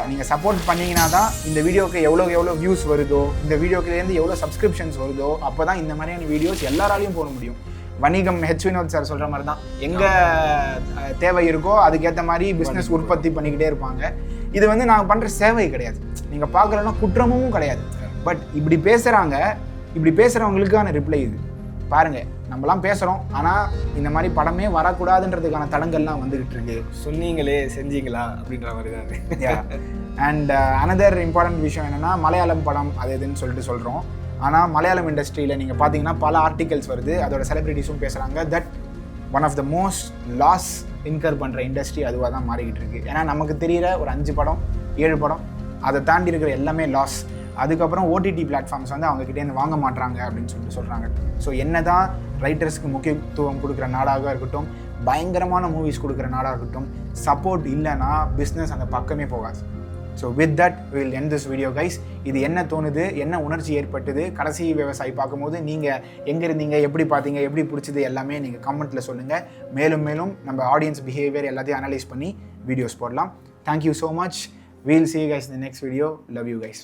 நீங்கள் சப்போர்ட் பண்ணிங்கன்னா தான் இந்த வீடியோக்கு எவ்வளோ வியூஸ் வருதோ, இந்த வீடியோக்குலேருந்து எவ்வளோ சப்ஸ்கிரிப்ஷன்ஸ் வருதோ, அப்போ தான் இந்த மாதிரியான வீடியோஸ் எல்லாராலையும் போட முடியும். வணிகம் ஹெச் வினோத் சார் சொல்கிற மாதிரி தான், எங்கே தேவை இருக்கோ அதுக்கேற்ற மாதிரி பிஸ்னஸ் உற்பத்தி பண்ணிக்கிட்டே இருப்பாங்க. இது வந்து நாங்கள் பண்ணுற சேவை கிடையாது, நீங்கள் பார்க்குறோன்னா குற்றமும் கிடையாது. பட் இப்படி பேசுகிறாங்க, இப்படி பேசுகிறவங்களுக்கான ரிப்ளை இது பாருங்கள். நம்மலாம் பேசுகிறோம், ஆனால் இந்த மாதிரி படமே வரக்கூடாதுன்றதுக்கான தடங்கள்லாம் வந்துக்கிட்டு இருக்கு. சொன்னீங்களே செஞ்சீங்களா அப்படின்ற மாதிரி தான். அண்ட் அனதர் இம்பார்ட்டன்ட் விஷயம் என்னென்னா, மலையாளம் படம் அது எதுன்னு சொல்லிட்டு சொல்கிறோம். ஆனால் மலையாளம் இண்டஸ்ட்ரியில் நீங்கள் பார்த்தீங்கன்னா பல ஆர்டிகல்ஸ் வருது, அதோட செலிபிரிட்டிஸும் பேசுகிறாங்க that one of the most loss incur பண்ணுற இண்டஸ்ட்ரி அதுவாக தான் மாறிக்கிட்டு இருக்குது. ஏன்னா நமக்கு தெரிகிற ஒரு 5 படம் 7 படம், அதை தாண்டி இருக்கிற எல்லாமே லாஸ். அதுக்கப்புறம் ஓடிடி பிளாட்ஃபார்ம்ஸ் வந்து அவங்ககிட்டேருந்து வாங்க மாட்டாங்க அப்படின்னு சொல்லிட்டு சொல்கிறாங்க. ஸோ என்ன தான் ரைட்டர்ஸ்க்கு முக்கியத்துவம் கொடுக்குற நாடாக இருக்கட்டும், பயங்கரமான மூவிஸ் கொடுக்குற நாடாக இருக்கட்டும், சப்போர்ட் இல்லைன்னா பிஸ்னஸ் அந்த பக்கமே போகாது. So with that will end this video guys. இது என்ன தோணுது, என்ன உணர்ச்சி ஏற்பட்டது, கடைசி விவசாயி பார்க்கும்போது நீங்கள் எங்கே இருந்தீங்க, எப்படி பார்த்தீங்க, எப்படி பிடிச்சது எல்லாமே நீங்கள் கமெண்ட்டில் சொல்லுங்கள். மேலும் மேலும் நம்ம ஆடியன்ஸ் பிஹேவியர் எல்லாத்தையும் அனலைஸ் பண்ணி வீடியோஸ் போடலாம். Thank you so much. We'll see you guys in the next video. Love you guys.